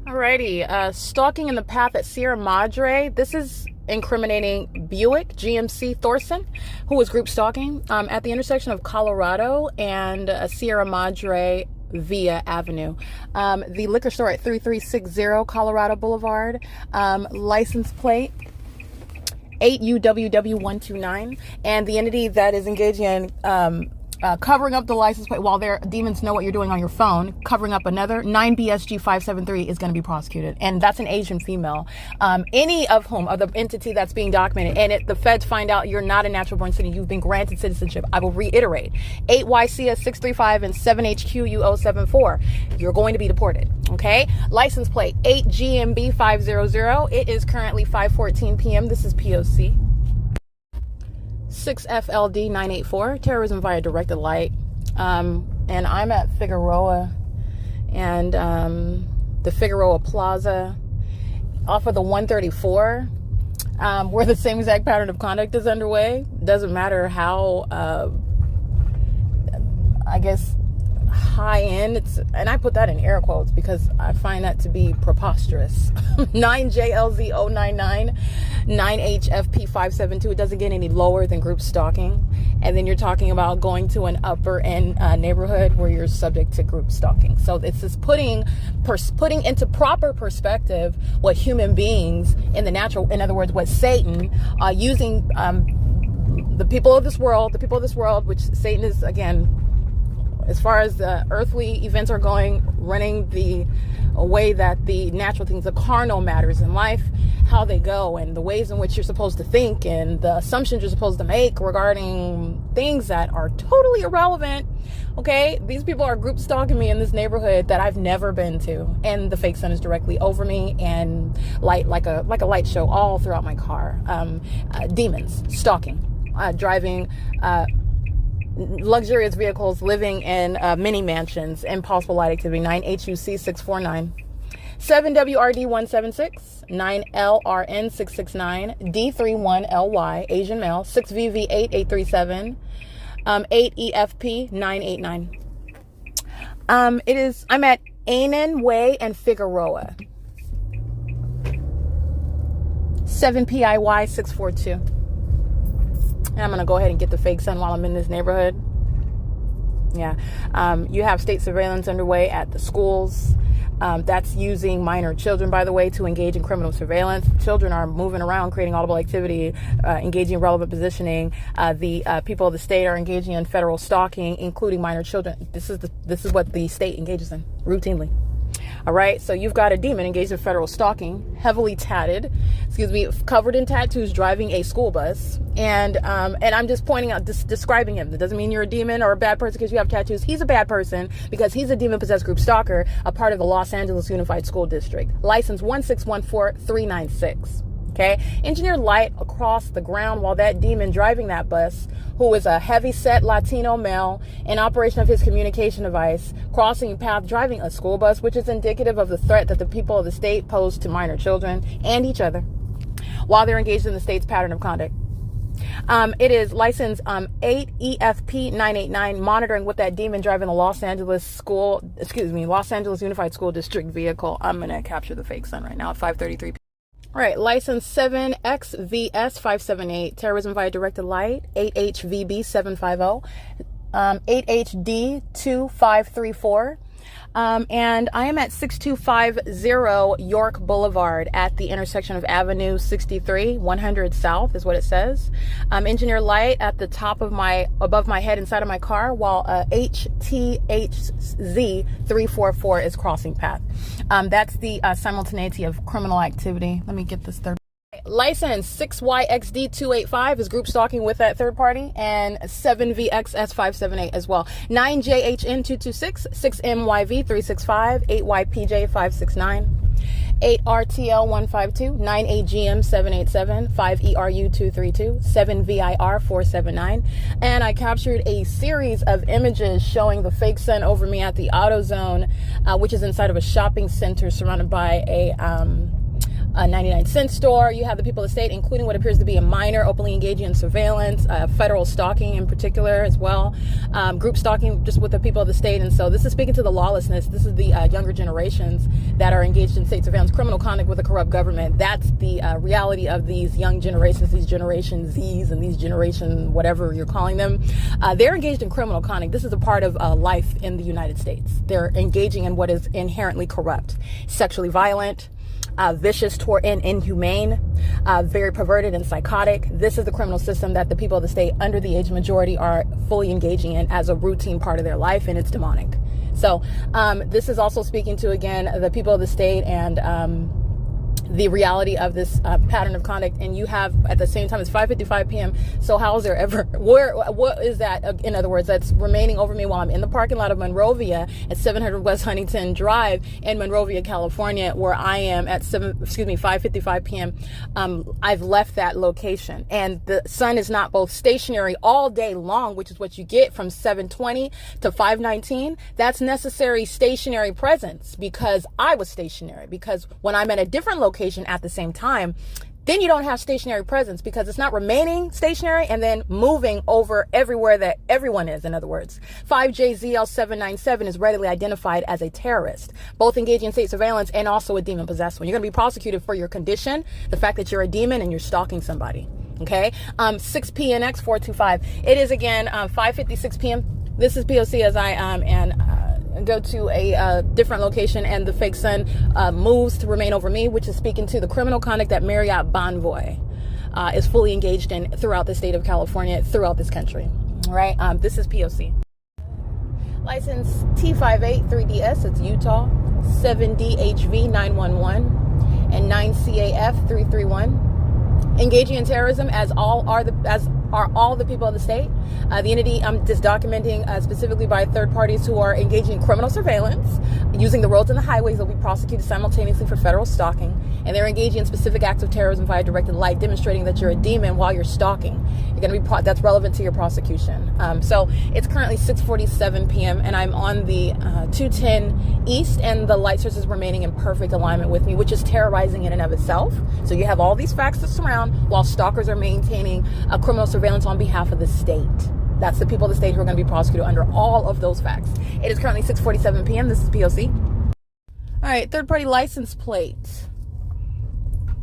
Alrighty, stalking in the path at Sierra Madre. This is incriminating Buick GMC Thorson, who was group stalking at the intersection of Colorado and Sierra Madre Via Avenue. The liquor store at 3360 Colorado Boulevard. License plate 8UWW129. And the entity that is engaging in covering up the license plate while their demons know what you're doing on your phone, covering up another 9BSG573 is going to be prosecuted. And that's an Asian female. Any of whom of the entity that's being documented, and the feds find out you're not a natural born citizen, you've been granted citizenship. I will reiterate, 8YCS635 and 7HQU074. You're going to be deported. Okay. License plate 8GMB500. It is currently 5:14 p.m. This is P.O.C. 6FLD 984, terrorism via directed light. And I'm at Figueroa and the Figueroa Plaza off of the 134, where the same exact pattern of conduct is underway. Doesn't matter how, I guess, high end and I put that in air quotes because I find that to be preposterous. 9JLZ099 9HFP572. It doesn't get any lower than group stalking, and then you're talking about going to an upper end neighborhood where you're subject to group stalking. So this is putting into proper perspective what human beings in the natural, in other words what Satan, using the people of this world, which Satan is, again, as far as the earthly events are going, running the way that the natural things, the carnal matters in life, how they go, and the ways in which you're supposed to think, and the assumptions you're supposed to make regarding things that are totally irrelevant. Okay, these people are group stalking me in this neighborhood that I've never been to, and the fake sun is directly over me, and light like a light show all throughout my car. Demons stalking, driving luxurious vehicles, living in mini mansions, impossible light activity. 9HUC649 7WRD176 9LRN669 D31LY Asian male 6VV8837 8EFP989. I'm at Anan Way and Figueroa 7PIY642. And I'm going to go ahead and get the fake sun while I'm in this neighborhood. Yeah. You have state surveillance underway at the schools. That's using minor children, by the way, to engage in criminal surveillance. Children are moving around, creating audible activity, engaging in relevant positioning. The people of the state are engaging in federal stalking, including minor children. This is what the state engages in routinely. All right, so you've got a demon engaged in federal stalking, heavily tatted, covered in tattoos, driving a school bus, and I'm just pointing out, describing him. That doesn't mean you're a demon or a bad person because you have tattoos. He's a bad person because he's a demon-possessed group stalker, a part of the Los Angeles Unified School District. License 1614396. Okay, engineered light across the ground while that demon driving that bus, who is a heavy-set Latino male in operation of his communication device, crossing path driving a school bus, which is indicative of the threat that the people of the state pose to minor children and each other while they're engaged in the state's pattern of conduct. It is license 8EFP989, monitoring with that demon driving the Los Angeles Unified School District vehicle. I'm going to capture the fake sun right now at 5:33 p.m. All right, license 7XVS578, terrorism via directed light, 8HVB750, 8HD2534. And I am at 6250 York Boulevard at the intersection of Avenue 63, 100 South is what it says. Engineer light at the top of above my head inside of my car, while HTHZ 344 is crossing path. That's the simultaneity of criminal activity. Let me get this third. License 6YXD285 is group stalking with that third party, and 7VXS578 as well. 9JHN226, 6MYV365, 8YPJ569, 8RTL152, 9AGM787, 5ERU232, 7VIR479. And I captured a series of images showing the fake sun over me at the AutoZone, which is inside of a shopping center surrounded by a 99-cent store. You have the people of the state, including what appears to be a minor, openly engaging in surveillance, federal stalking in particular as well, group stalking just with the people of the state. And so this is speaking to the lawlessness. This is the younger generations that are engaged in state surveillance, criminal conduct with a corrupt government. That's the reality of these young generations, these Generation Zs and these generation whatever you're calling them. They're engaged in criminal conduct. This is a part of life in the United States. They're engaging in what is inherently corrupt, sexually violent, vicious toward and inhumane, very perverted and psychotic. This is the criminal system that the people of the state under the age majority are fully engaging in as a routine part of their life, and it's demonic. So this is also speaking to, again, the people of the state and the reality of this pattern of conduct. And you have, at the same time, it's 5:55 p.m. So how is there ever, what is that, in other words, that's remaining over me while I'm in the parking lot of Monrovia at 700 West Huntington Drive in Monrovia, California, where I am at 5:55 p.m. I've left that location, and the sun is not both stationary all day long, which is what you get from 7:20 to 5:19. That's necessary stationary presence, because I was stationary, because when I'm at a different location at the same time, then you don't have stationary presence, because it's not remaining stationary and then moving over everywhere that everyone is. In other words, 5JZL797 is readily identified as a terrorist, both engaging in state surveillance and also a demon possessed one. You're going to be prosecuted for your condition, the fact that you're a demon and you're stalking somebody. Okay. 6PNX425. It is again 5:56 p.m. This is P.O.C. as I am, and go to a different location, and the fake sun moves to remain over me, which is speaking to the criminal conduct that MARRIOTT Bonvoy is fully engaged in throughout the state of California, throughout this country. All right. This is P.O.C. License T583DS, it's Utah, 7DHV911 and 9CAF331. Engaging in terrorism as are all the people of the state. The entity I'm just documenting specifically by third parties who are engaging in criminal surveillance, using the roads and the highways that we prosecuted simultaneously for federal stalking, and they're engaging in specific acts of terrorism via directed light, demonstrating that you're a demon while you're stalking. You're going to be that's relevant to your prosecution. So it's currently 6:47 p.m. and I'm on the 210 East, and the light source is remaining in perfect alignment with me, which is terrorizing in and of itself. So you have all these facts to surround while stalkers are maintaining a criminal surveillance on behalf of the state. That's the people of the state who are going to be prosecuted under all of those facts. It is currently 6:47 p.m. This is P.O.C. All right, third-party license plate.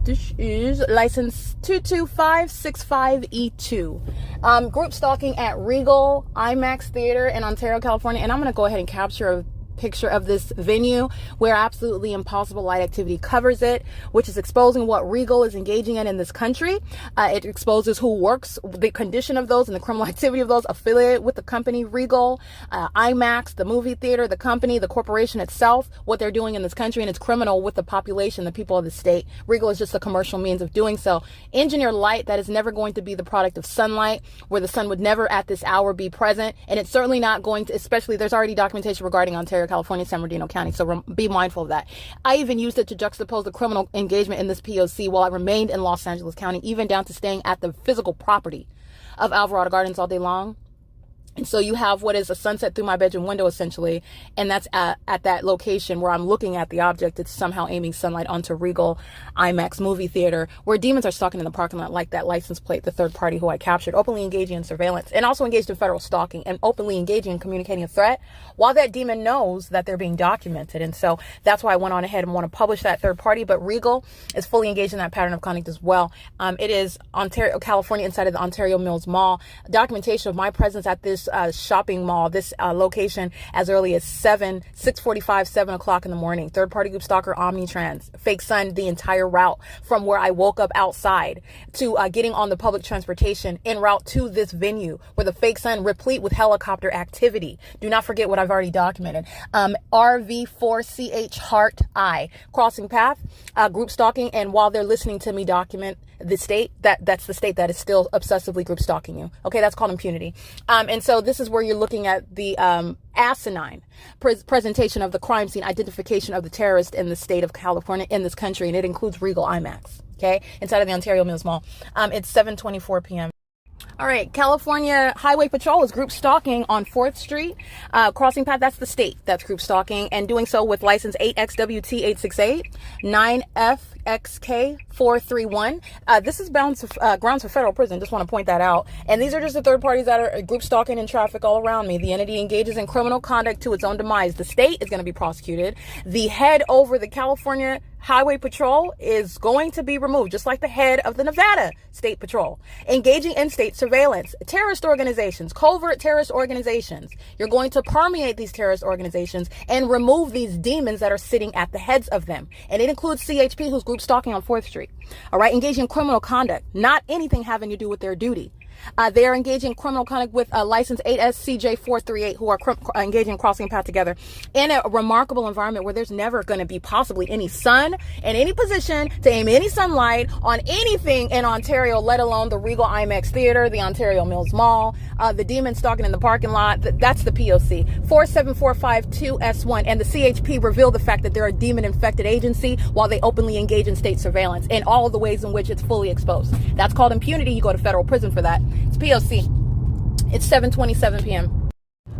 This is license 22565E2. Group stalking at Regal IMAX Theater in Ontario, California. And I'm going to go ahead and capture a picture of this venue where absolutely impossible light activity covers it, which is exposing what Regal is engaging in this country. It exposes who works, the condition of those and the criminal activity of those affiliated with the company Regal, IMAX, the movie theater, the company, the corporation itself, what they're doing in this country, and it's criminal with the population, the people of the state. Regal is just a commercial means of doing so. Engineer light that is never going to be the product of sunlight, where the sun would never at this hour be present, and it's certainly not going to, especially there's already documentation regarding Ontario, California, San Bernardino County. So be mindful of that. I even used it to juxtapose the criminal engagement in this P.O.C. while I remained in Los Angeles County, even down to staying at the physical property of Alvarado Gardens all day long. And so you have what is a sunset through my bedroom window, essentially. And that's at that location where I'm looking at the object. It's somehow aiming sunlight onto Regal IMAX movie theater, where demons are stalking in the parking lot, like that license plate, the third party who I captured, openly engaging in surveillance and also engaged in federal stalking and openly engaging in communicating a threat while that demon knows that they're being documented. And so that's why I went on ahead and want to publish that third party. But Regal is fully engaged in that pattern of conduct as well. It is Ontario, California, inside of the Ontario Mills Mall. Documentation of my presence at this shopping mall, this location, as early as 6:45, 7 o'clock in the morning. Third party group stalker Omnitrans fake sun the entire route from where I woke up outside to getting on the public transportation en route to this venue where the fake sun replete with helicopter activity. Do not forget what I've already documented. RV4CH Heart I crossing path, group stalking, and while they're listening to me document the state, that's the state that is still obsessively group stalking you. Okay, that's called impunity. And so this is where you're looking at the asinine presentation of the crime scene identification of the terrorist in the state of California, in this country, and it includes Regal IMAX, okay, inside of the Ontario Mills Mall. It's 7:24 p.m. All right, California Highway Patrol is group stalking on 4th Street, crossing path. That's the state that's group stalking, and doing so with license 8XWT868, 9FXK431. This is grounds for federal prison. Just want to point that out. And these are just the third parties that are group stalking in traffic all around me. The entity engages in criminal conduct to its own demise. The state is going to be prosecuted. The head over the California Highway Patrol is going to be removed, just like the head of the Nevada State Patrol. Engaging in state surveillance, terrorist organizations, covert terrorist organizations. You're going to permeate these terrorist organizations and remove these demons that are sitting at the heads of them. And it includes CHP, who's group stalking on 4th Street. All right, engaging in criminal conduct, not anything having to do with their duty. They are engaging in criminal conduct with license 8SCJ438, who are engaging in crossing path together in a remarkable environment where there's never going to be possibly any sun in any position to aim any sunlight on anything in Ontario, let alone the Regal IMAX Theater, the Ontario Mills Mall, the demon stalking in the parking lot. That's the P.O.C. 47452S1. And the CHP revealed the fact that they're a demon-infected agency while they openly engage in state surveillance in all of the ways in which it's fully exposed. That's called impunity. You go to federal prison for that. It's P.O.C. It's 7:27 p.m.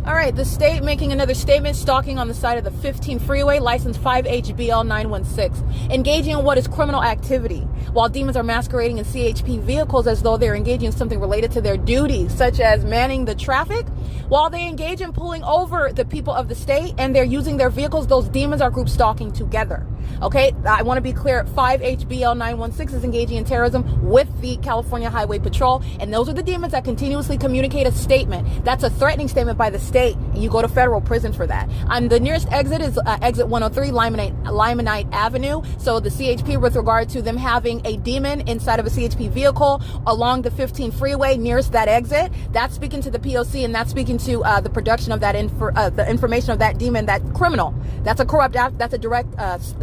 All right, the state making another statement, stalking on the side of the 15 freeway, license 5HBL916, engaging in what is criminal activity, while demons are masquerading in CHP vehicles as though they're engaging in something related to their duties, such as manning the traffic, while they engage in pulling over the people of the state and they're using their vehicles. Those demons are group stalking together. Okay, I want to be clear, 5HBL916 is engaging in terrorism with the California Highway Patrol, and those are the demons that continuously communicate a statement. That's a threatening statement by the state, and you go to federal prison for that. The nearest exit is exit 103, Limonite Avenue. So the CHP, with regard to them having a demon inside of a CHP vehicle along the 15 freeway nearest that exit, that's speaking to the P.O.C. and that's speaking to the production of that the information of that demon, that criminal. That's a corrupt act. That's a direct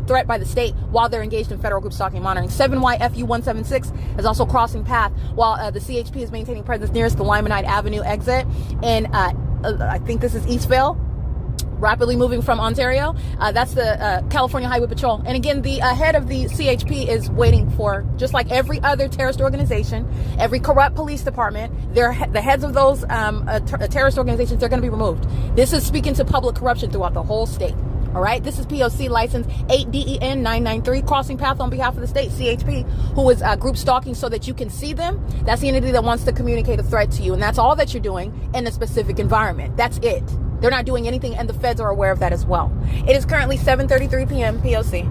threat by the state while they're engaged in federal group stalking monitoring. 7YFU176 is also crossing path while the CHP is maintaining presence nearest the Limonite Avenue exit. And I think this is Eastvale, rapidly moving from Ontario. That's the California Highway Patrol. And again, the head of the CHP is waiting for, just like every other terrorist organization, every corrupt police department, the heads of those terrorist organizations, they're going to be removed. This is speaking to public corruption throughout the whole state. All right, this is P.O.C. license 8DEN993, crossing path on behalf of the state, CHP, who is group stalking so that you can see them. That's the entity that wants to communicate a threat to you, and that's all that you're doing in a specific environment. That's it. They're not doing anything, and the feds are aware of that as well. It is currently 7:33 p.m. P.O.C.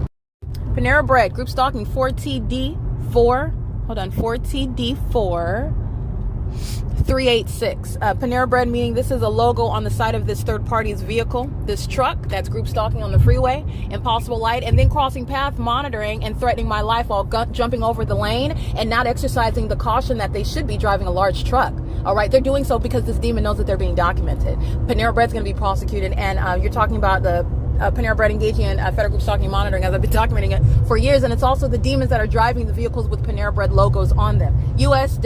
Panera Bread, group stalking 4TD4. Hold on, 4TD4. 386. Panera Bread, meaning this is a logo on the side of this third party's vehicle, this truck that's group stalking on the freeway, impossible light, and then crossing path, monitoring and threatening my life while jumping over the lane and not exercising the caution that they should be driving a large truck. All right, they're doing so because this demon knows that they're being documented. Panera Bread's going to be prosecuted, and you're talking about the Panera Bread engaging in federal group stalking monitoring, as I've been documenting it for years. And it's also the demons that are driving the vehicles with Panera Bread logos on them. U.S.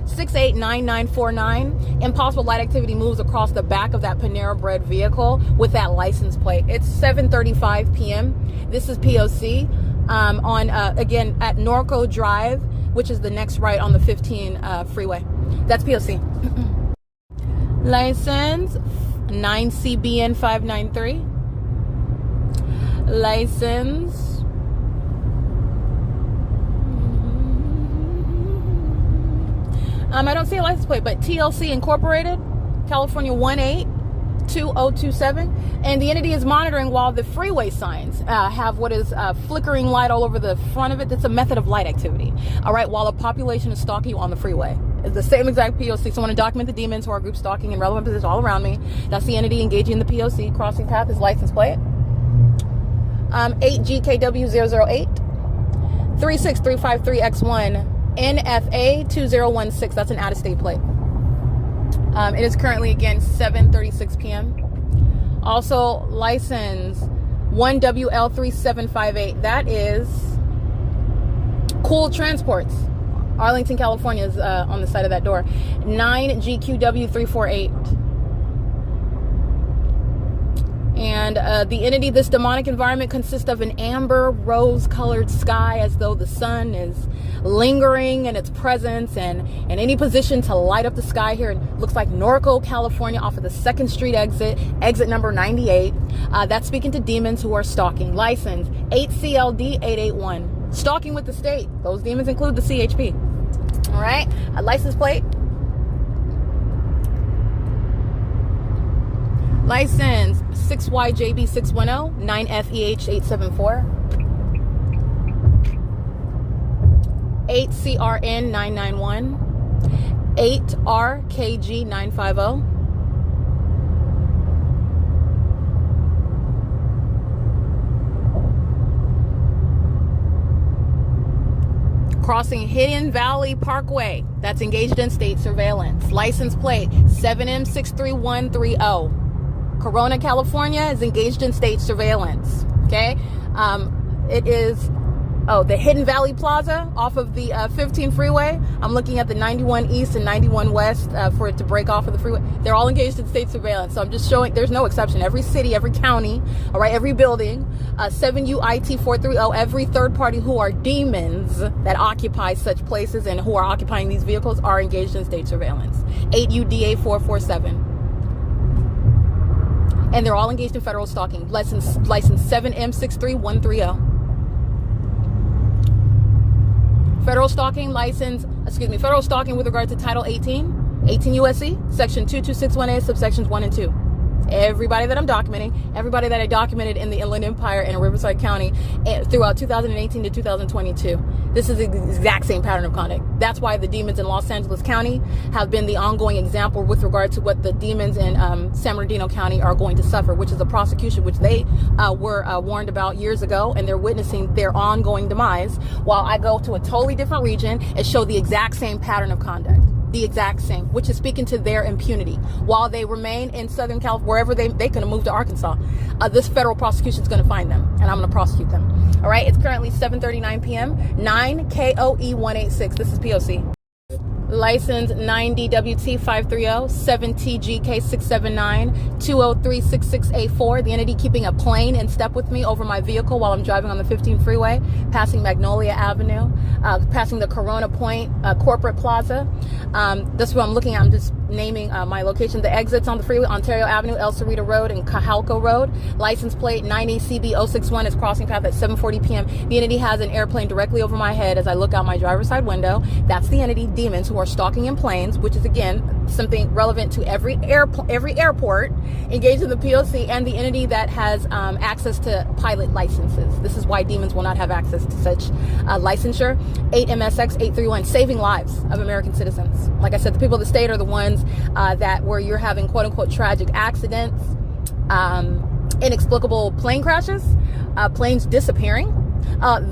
689949. Impossible light activity moves across the back of that Panera Bread vehicle with that license plate. It's 7:35 p.m. This is P.O.C. On again at Norco Drive, which is the next right on the 15 freeway. That's P.O.C. License 9CBN593. License I don't see a license plate, but TLC Incorporated, California 182027, and the entity is monitoring while the freeway signs have what is flickering light all over the front of it. That's a method of light activity. All right, while the population is stalking you on the freeway. It's the same exact P.O.C. So I want to document the demons who are group stalking in relevant positions all around me. That's the entity engaging in the P.O.C. Crossing path is license plate 8GKW008 36353X1 NFA 2016. That's an out-of-state plate. It is currently again 7:36 p.m. Also license 1WL3758. That is Cool Transports. Arlington, California is on the side of that door. 9GQW348. And the entity, this demonic environment consists of an amber rose-colored sky, as though the sun is lingering in its presence and in any position to light up the sky here. It looks like Norco, California, off of the 2nd Street exit number 98. That's speaking to demons who are stalking. License 8CLD881. Stalking with the state. Those demons include the CHP. All right, a license plate. License 6YJB610 9FEH874 8CRN991 8RKG950 crossing Hidden Valley Parkway. That's engaged in state surveillance. License plate 7M63130. Corona, California is engaged in state surveillance. Okay. It is the Hidden Valley Plaza off of the 15 freeway. I'm looking at the 91 East and 91 West for it to break off of the freeway. They're all engaged in state surveillance. So I'm just showing there's no exception. Every city, every county, all right, every building, 7UIT430, every third party who are demons that occupy such places and who are occupying these vehicles are engaged in state surveillance. 8UDA447. And they're all engaged in federal stalking. License 7M63130. Federal stalking with regard to Title 18 U.S.C, Section 22618, subsections 1 and 2. Everybody that I'm documenting, everybody that I documented in the Inland Empire and Riverside County throughout 2018 to 2022. This is the exact same pattern of conduct. That's why the demons in Los Angeles County have been the ongoing example with regard to what the demons in San Bernardino County are going to suffer, which is a prosecution which they were warned about years ago, and they're witnessing their ongoing demise, while I go to a totally different region and show the exact same pattern of conduct. The exact same, which is speaking to their impunity. While they remain in Southern California, wherever they could have moved to Arkansas, this federal prosecution is going to find them, and I'm going to prosecute them. All right, it's currently 7:39 p.m. 9KOE186. This is P.O.C. License 9DWT530 7TGK679 2036684. The entity keeping a plane in step with me over my vehicle while I'm driving on the 15 freeway, passing Magnolia Avenue, passing the Corona Point Corporate Plaza. That's what I'm looking at. I'm just naming my location. The exits on the freeway: Ontario Avenue, El Cerrito Road, and Cajalco Road. License plate 9ACB061 is crossing path at 7:40 p.m. The entity has an airplane directly over my head as I look out my driver's side window. That's the entity, demons, who are stalking in planes, which is again something relevant to every airport engaged in the P.O.C, and the entity that has access to pilot licenses. This is why demons will not have access to such licensure. 8MSX831, saving lives of American citizens. Like I said, the people of the state are the ones that where you're having quote unquote tragic accidents, inexplicable plane crashes, planes disappearing.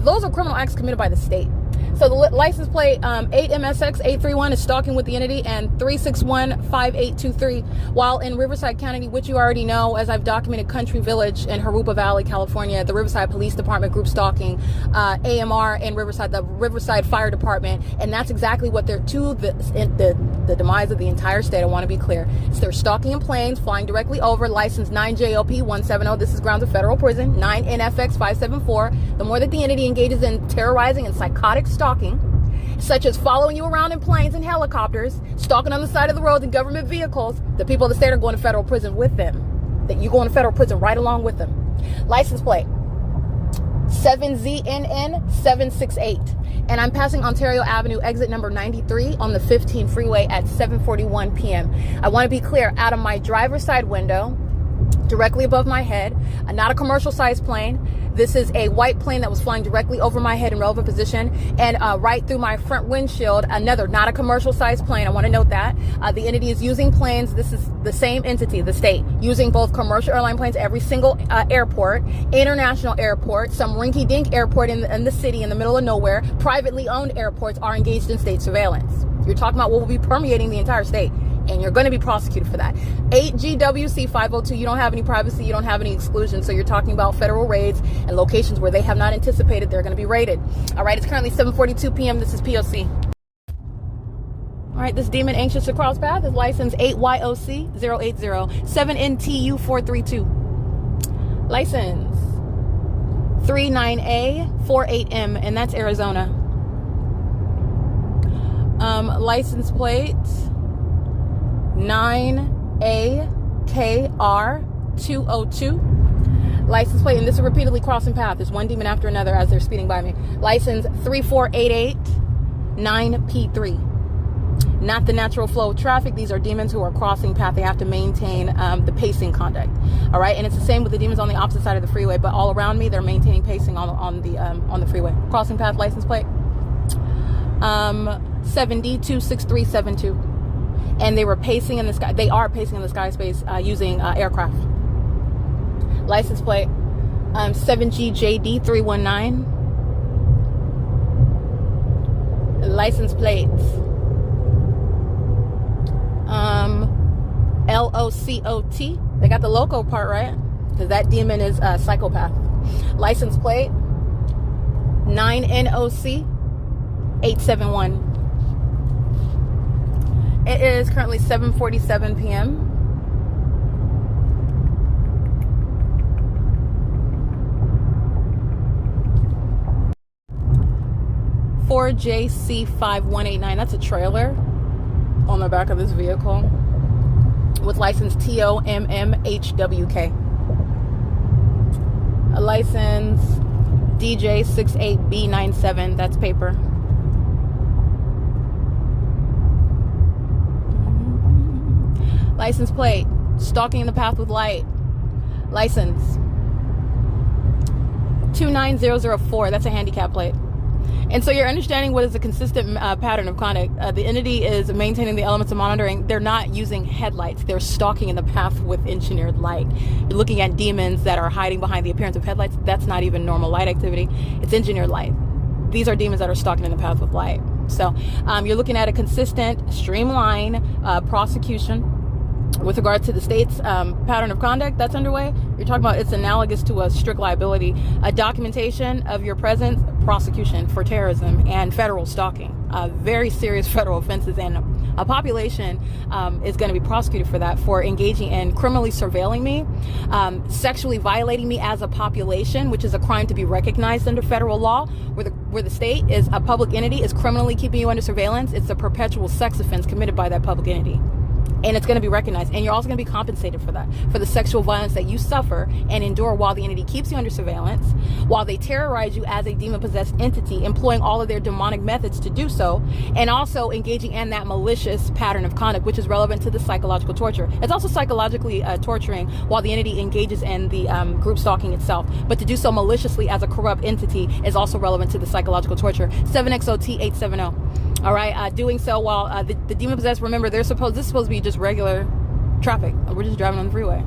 Those are criminal acts committed by the state. So the license plate 8MSX831 is stalking with the entity, and 3615823 while in Riverside County, which you already know, as I've documented, Country Village in Jurupa Valley, California, the Riverside Police Department group stalking AMR in Riverside, the Riverside Fire Department, and that's exactly what they're to the demise of the entire state. I want to be clear. So they're stalking in planes, flying directly over, license 9JLP170. This is grounds of federal prison, 9NFX574. The more that the entity engages in terrorizing and psychotic stalking, such as following you around in planes and helicopters, stalking on the side of the roads in government vehicles, the people of the state are going to federal prison with them. That you go into federal prison right along with them. License plate 7ZNN768, and I'm passing Ontario Avenue, exit number 93 on the 15 freeway at 7:41 p.m. I want to be clear, out of my driver's side window, directly above my head, not a commercial sized plane. This is a white plane that was flying directly over my head in relevant position, and right through my front windshield, another, not a commercial sized plane. I want to note that. The entity is using planes. This is the same entity, the state, using both commercial airline planes, every single airport, international airport, some rinky-dink airport in the city in the middle of nowhere, privately owned airports are engaged in state surveillance. You're talking about what will be permeating the entire state, and you're going to be prosecuted for that. 8GWC 502, you don't have any privacy, you don't have any exclusion, so you're talking about federal raids and locations where they have not anticipated they're going to be raided. All right, it's currently 7:42 p.m. This is P.O.C. All right, this demon anxious to cross path is license 8YOC 080 7NTU 432. License 39A48M, and that's Arizona. License plate 9AKR202. License plate, and this is repeatedly crossing path. There's one demon after another as they're speeding by me. License 34889P3. Not the natural flow of traffic. These are demons who are crossing path. They have to maintain the pacing conduct. All right, and it's the same with the demons on the opposite side of the freeway, but all around me they're maintaining pacing on the freeway. Crossing path license plate 7D26372. And they were pacing in the sky. They are pacing in the sky space using aircraft. License plate 7GJD319. License plates LOCOT. They got the loco part right, because that demon is a psychopath. License plate 9NOC 871. It is currently 7:47 p.m. JC5189. That's a trailer on the back of this vehicle with license TOMMHWK. A license DJ68B97. That's paper. License plate stalking in the path with light. License 29004. That's a handicap plate. And so you're understanding what is a consistent pattern of conduct. The entity is maintaining the elements of monitoring. They're not using headlights. They're stalking in the path with engineered light. You're looking at demons that are hiding behind the appearance of headlights. That's not even normal light activity. It's engineered light. These are demons that are stalking in the path with light. So you're looking at a consistent, streamlined prosecution with regard to the state's pattern of conduct that's underway. You're talking about, it's analogous to a strict liability, a documentation of your presence, prosecution for terrorism and federal stalking, very serious federal offenses, and a population is going to be prosecuted for that, for engaging in criminally surveilling me, sexually violating me as a population, which is a crime to be recognized under federal law, where the state is a public entity, is criminally keeping you under surveillance. It's a perpetual sex offense committed by that public entity. And it's going to be recognized, and you're also going to be compensated for that, for the sexual violence that you suffer and endure while the entity keeps you under surveillance, while they terrorize you as a demon-possessed entity, employing all of their demonic methods to do so, and also engaging in that malicious pattern of conduct, which is relevant to the psychological torture. It's also psychologically torturing while the entity engages in the group stalking itself, but to do so maliciously as a corrupt entity is also relevant to the psychological torture. 7XOT870. All right, doing so while the demon possessed, remember, this is supposed to be just regular traffic. We're just driving on the freeway.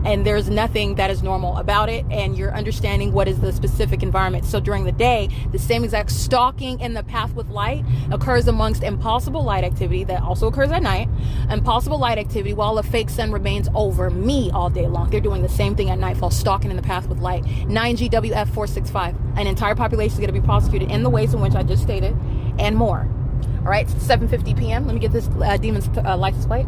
and there's nothing that is normal about it, and you're understanding what is the specific environment. So during the day, the same exact stalking in the path with light occurs amongst impossible light activity that also occurs at night, impossible light activity while a fake sun remains over me all day long. They're doing the same thing at nightfall, stalking in the path with light. 9GWF 465. An entire population is going to be prosecuted in the ways in which I just stated, and more. All right, 7:50 p.m. Let me get this demon's license plate.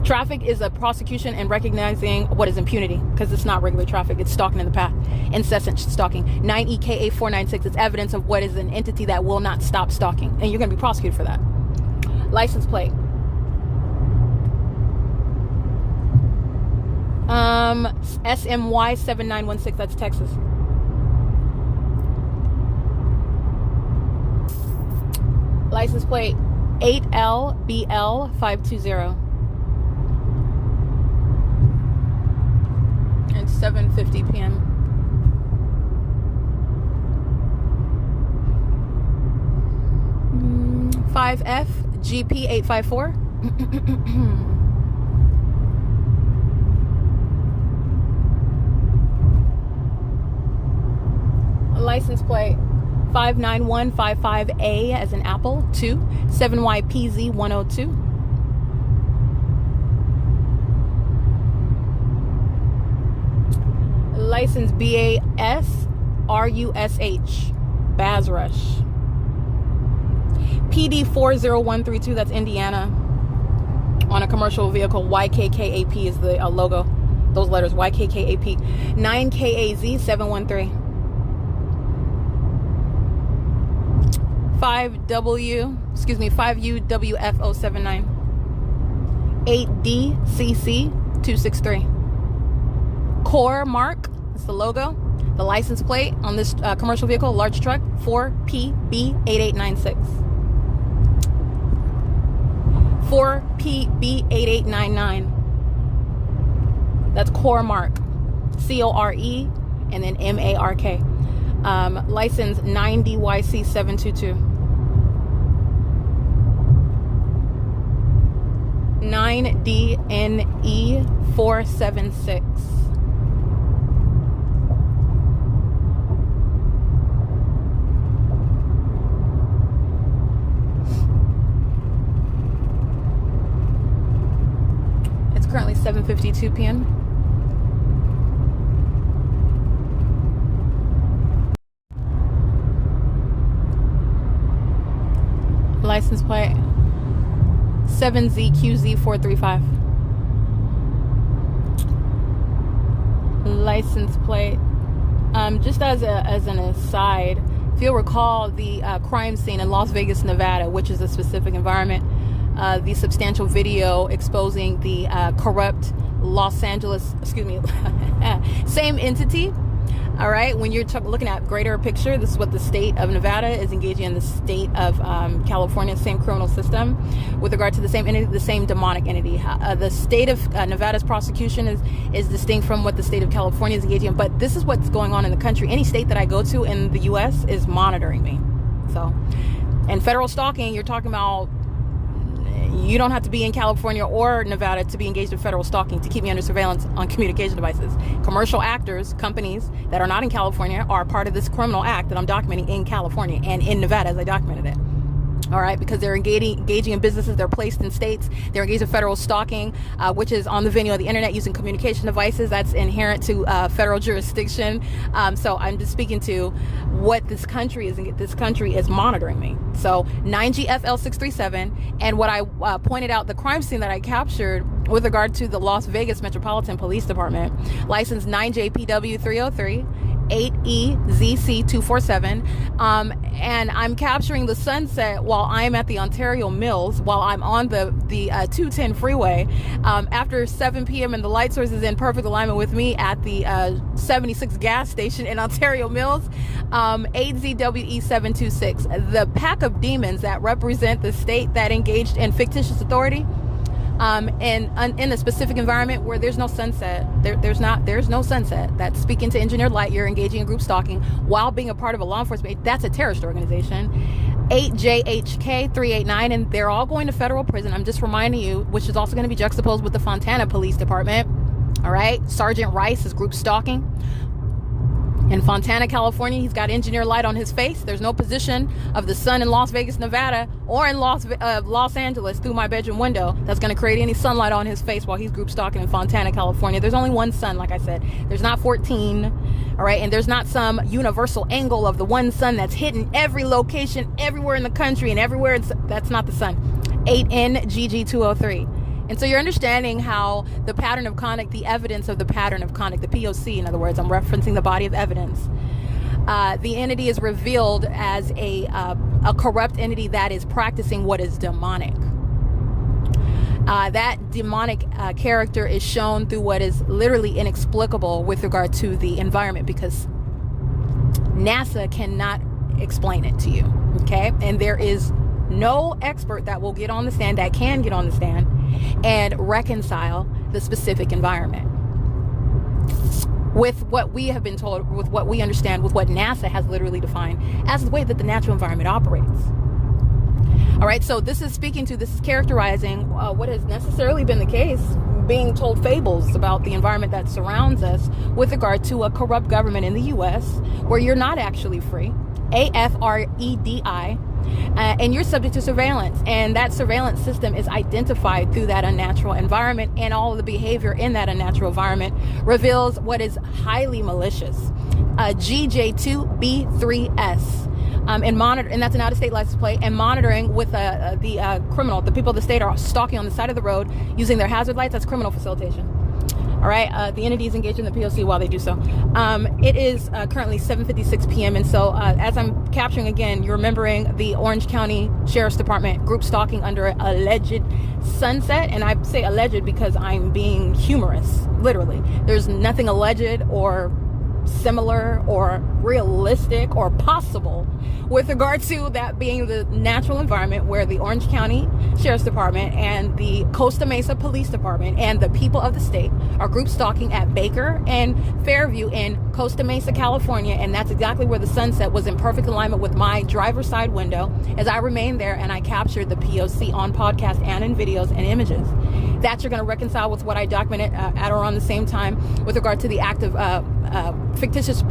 Traffic is a prosecution and recognizing what is impunity, because it's not regular traffic. It's stalking in the path, incessant stalking. 9EKA 496 is evidence of what is an entity that will not stop stalking, and you're going to be prosecuted for that. License plate. SMY 7916. That's Texas. License plate 8LBL 520. It's 7:50 p.m. Mm, 5F GP 854. License plate 59155A as in Apple 2 7YPZ 102. License BAS RUSH Bazrush. PD 40132, that's Indiana, on a commercial vehicle. YKKAP is the logo. Those letters, YKKAP. 9KAZ 713. 5UWF 079. 8DCC 263. Core Mark, that's the logo. The license plate on this commercial vehicle, large truck, 4PB8896. 4PB8899. That's Core Mark. CORE and then MARK. License 9DYC 722. 9DNE 476. It's currently 7:52 p.m. License plate 7ZQZ435. License plate. Just as an aside, if you'll recall the crime scene in Las Vegas, Nevada, which is a specific environment, the substantial video exposing the corrupt Los Angeles, same entity. All right, when you're looking at greater picture, this is what the state of Nevada is engaging in. The state of California, same criminal system with regard to the same entity, the same demonic entity. The state of Nevada's prosecution is distinct from what the state of California is engaging in. But this is what's going on in the country. Any state that I go to in the U.S. is monitoring me. So, and federal stalking, you're talking about. You don't have to be in California or Nevada to be engaged in federal stalking to keep me under surveillance on communication devices. Commercial actors, companies that are not in California are part of this criminal act that I'm documenting in California and in Nevada as I documented it. All right, because they're engaging in businesses, they're placed in states, they're engaged in federal stalking, which is on the venue of the internet using communication devices. That's inherent to federal jurisdiction. So I'm just speaking to what this country is. This country is monitoring me. So 9GFL637, and what I pointed out, the crime scene that I captured with regard to the Las Vegas Metropolitan Police Department, license 9JPW303. 8EZC247, and I'm capturing the sunset while I'm at the Ontario Mills, while I'm on the 210 freeway, after 7 p.m. and the light source is in perfect alignment with me at the 76 gas station in Ontario Mills. 8ZWE726, the pack of demons that represent the state that engaged in fictitious authority, and in a specific environment where there's no sunset, there's no sunset. That's speaking to engineered light. You're engaging in group stalking while being a part of a law enforcement. That's a terrorist organization. 8JHK 389, and they're all going to federal prison. I'm just reminding you, which is also going to be juxtaposed with the Fontana Police Department. All right, Sergeant Rice is group stalking. In Fontana, California, he's got engineer light on his face. There's no position of the sun in Las Vegas, Nevada, or in Los Angeles through my bedroom window that's going to create any sunlight on his face while he's group stalking in Fontana, California. There's only one sun, like I said. There's not 14, all right? And there's not some universal angle of the one sun that's hitting every location, everywhere in the country, and everywhere. That's not the sun. 8NGG203. And so you're understanding how the pattern of conduct, the evidence of the pattern of conduct, the P.O.C, in other words, I'm referencing the body of evidence. The entity is revealed as a corrupt entity that is practicing what is demonic. That demonic character is shown through what is literally inexplicable with regard to the environment, because NASA cannot explain it to you, okay? And there is no expert that will get on the stand, that can get on the stand and reconcile the specific environment with what we have been told, with what we understand, with what NASA has literally defined as the way that the natural environment operates. All right, so this is characterizing what has necessarily been the case, being told fables about the environment that surrounds us with regard to a corrupt government in the U.S. where you're not actually free, AFREDI, and you're subject to surveillance, and that surveillance system is identified through that unnatural environment, and all of the behavior in that unnatural environment reveals what is highly malicious. GJ2B3S. And that's an out-of-state license plate, and monitoring with the criminal, the people of the state are stalking on the side of the road using their hazard lights. That's criminal facilitation. All right, the entity is engaged in the P.O.C. while they do so. It is currently 7:56 p.m. And so as I'm capturing again, you're remembering the Orange County Sheriff's Department group stalking under alleged sunset. And I say alleged because I'm being humorous, literally. There's nothing alleged or similar or realistic or possible with regard to that being the natural environment where the Orange County Sheriff's Department and the Costa Mesa Police Department and the people of the state are group stalking at Baker and Fairview in Costa Mesa, California. And that's exactly where the sunset was in perfect alignment with my driver's side window as I remained there, and I captured the P.O.C. on podcast and in videos and images. That you're going to reconcile with what I documented at or around the same time with regard to the act of fictitious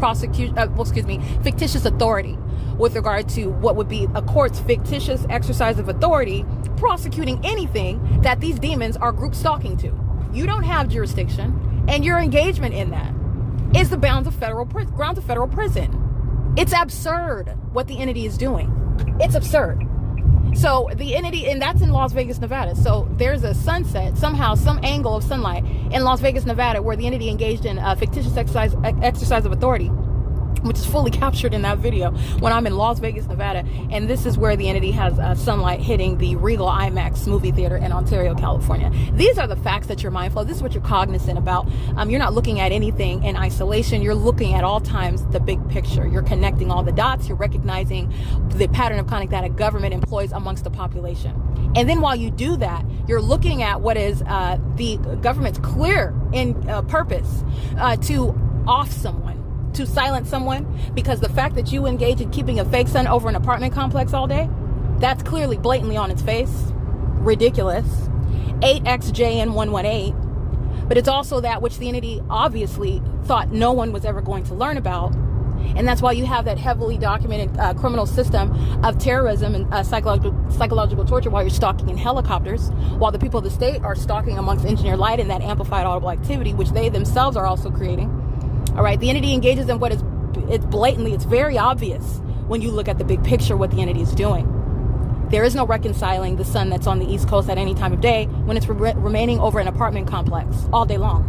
fictitious authority with regard to what would be a court's fictitious exercise of authority prosecuting anything that these demons are group stalking to. You don't have jurisdiction, and your engagement in that is the grounds of federal prison. It's absurd what the entity is doing. It's absurd. So the entity, and that's in Las Vegas, Nevada. So there's a sunset, somehow, some angle of sunlight in Las Vegas, Nevada, where the entity engaged in a fictitious exercise of authority, which is fully captured in that video when I'm in Las Vegas, Nevada. And this is where the entity has sunlight hitting the Regal IMAX movie theater in Ontario, California. These are the facts that you're mindful of. This is what you're cognizant about. You're not looking at anything in isolation. You're looking at all times the big picture. You're connecting all the dots. You're recognizing the pattern of conduct that a government employs amongst the population. And then while you do that, you're looking at what is the government's clear in purpose to off someone, to silence someone, because the fact that you engage in keeping a fake sun over an apartment complex all day, that's clearly blatantly on its face ridiculous. 8XJN118. But it's also that which the entity obviously thought no one was ever going to learn about, and that's why you have that heavily documented criminal system of terrorism and psychological torture while you're stalking in helicopters, while the people of the state are stalking amongst engineer light and that amplified audible activity, which they themselves are also creating. All right, the entity engages in what is, it's very obvious when you look at the big picture what the entity is doing. There is no reconciling the sun that's on the East Coast at any time of day when it's remaining over an apartment complex all day long.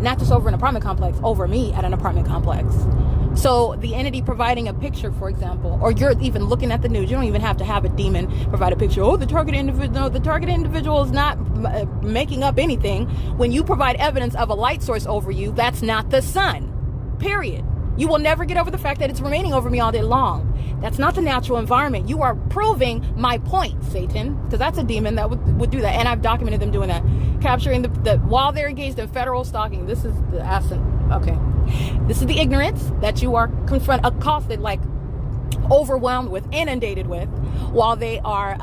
Not just over an apartment complex, over me at an apartment complex. So the entity providing a picture, for example, or you're even looking at the news, you don't even have to have a demon provide a picture. Oh, the target individual, no, the target individual is not making up anything. When you provide evidence of a light source over you, that's not the sun. Period. You will never get over the fact that it's remaining over me all day long. That's not the natural environment. You are proving my point, Satan, because that's a demon that would do that. And I've documented them doing that. Capturing the while they're engaged in federal stalking. This is the This is the ignorance that you are accosted like overwhelmed with, inundated with, while they are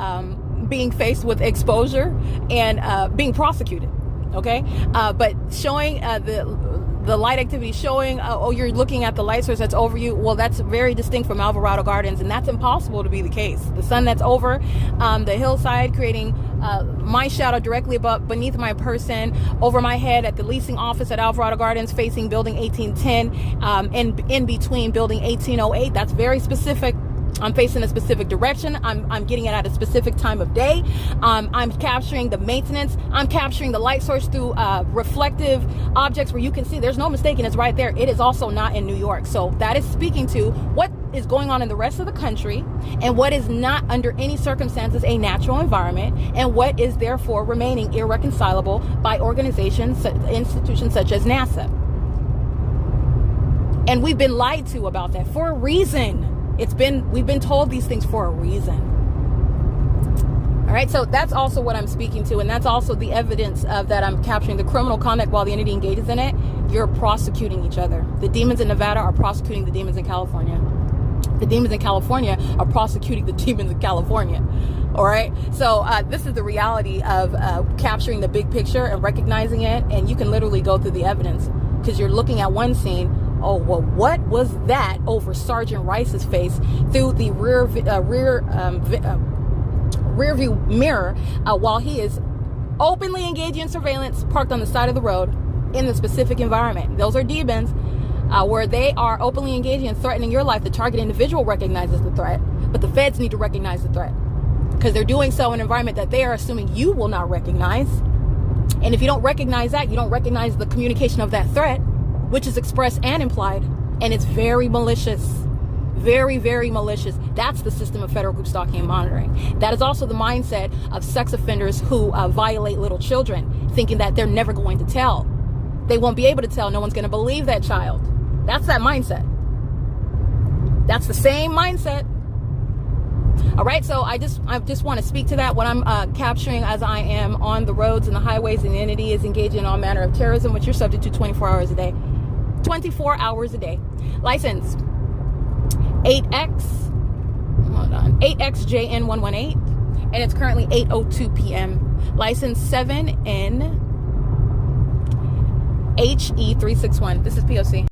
being faced with exposure and being prosecuted. Okay, but showing the light activity, showing oh, you're looking at the light source that's over you. Well, that's very distinct from Alvarado Gardens, and that's impossible to be the case. The sun that's over the hillside, creating my shadow directly above, beneath my person, over my head at the leasing office at Alvarado Gardens, facing building 1810, and in between building 1808. That's very specific. I'm facing a specific direction. I'm getting it at a specific time of day. I'm capturing the maintenance. I'm capturing the light source through reflective objects where you can see there's no mistaking, it's right there. It is also not in New York. So that is speaking to what is going on in the rest of the country, and what is not under any circumstances a natural environment, and what is therefore remaining irreconcilable by organizations, institutions such as NASA. And we've been lied to about that for a reason. We've been told these things for a reason. All right, so that's also what I'm speaking to, and that's also the evidence of that I'm capturing the criminal conduct while the entity engages in it. You're prosecuting each other. The demons in Nevada are prosecuting the demons in California. The demons in California are prosecuting the demons in California. All right, so this is the reality of capturing the big picture and recognizing it, and you can literally go through the evidence because you're looking at one scene. Oh, well, what was that over Sergeant Rice's face through the rear view mirror while he is openly engaging in surveillance, parked on the side of the road in the specific environment? Those are demons where they are openly engaging and threatening your life. The target individual recognizes the threat, but the feds need to recognize the threat because they're doing so in an environment that they are assuming you will not recognize. And if you don't recognize that, you don't recognize the communication of that threat, which is expressed and implied, and it's very malicious. Very, very malicious. That's the system of federal group stalking and monitoring. That is also the mindset of sex offenders who violate little children, thinking that they're never going to tell. They won't be able to tell. No one's going to believe that child. That's that mindset. That's the same mindset. All right, so I just want to speak to that. What I'm capturing as I am on the roads and the highways, and the entity is engaging in all manner of terrorism, which you're subject to 24 hours a day. 24 hours a day. License 8XJN118, and it's currently 8:02 p.m. License 7NHE361. This is P.O.C.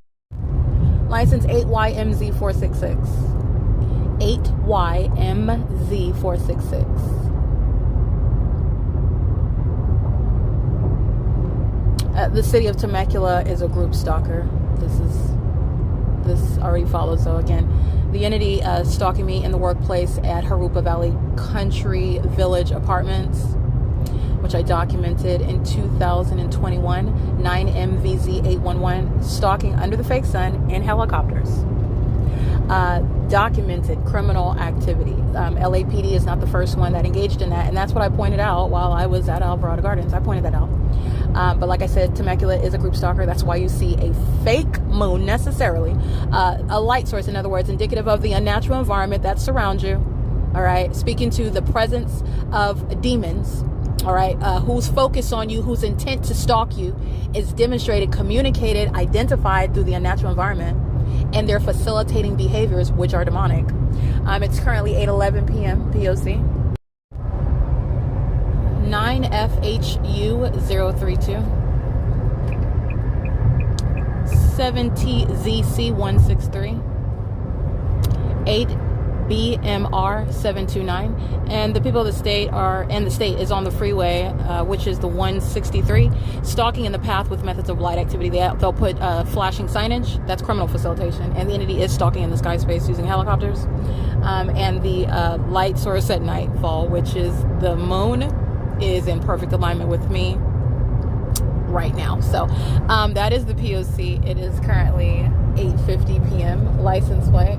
License 8YMZ466. 8YMZ466. The city of Temecula is a group stalker. This already follows. So again, the entity stalking me in the workplace at Harupa Valley Country Village Apartments, which I documented in 2021, 9MVZ811, stalking under the fake sun in helicopters. Documented criminal activity. LAPD is not the first one that engaged in that, and that's what I pointed out while I was at Alvarado Gardens. I pointed that out. But like I said, Temecula is a group stalker. That's why you see a fake moon necessarily, a light source, in other words, indicative of the unnatural environment that surrounds you. All right, speaking to the presence of demons. All right, whose focus on you, whose intent to stalk you is demonstrated, communicated, identified through the unnatural environment, and they're facilitating behaviors which are demonic. It's currently 8:11 p.m. P.O.C. 9FHU032 7TZC163 8BMR729, and the people of the state the state is on the freeway, which is the 163, stalking in the path with methods of light activity. They'll put flashing signage. That's criminal facilitation, and the entity is stalking in the sky space using helicopters, and the light source at nightfall, which is the moon, is in perfect alignment with me right now. So that is the POC. It is currently 8:50 p.m. License plate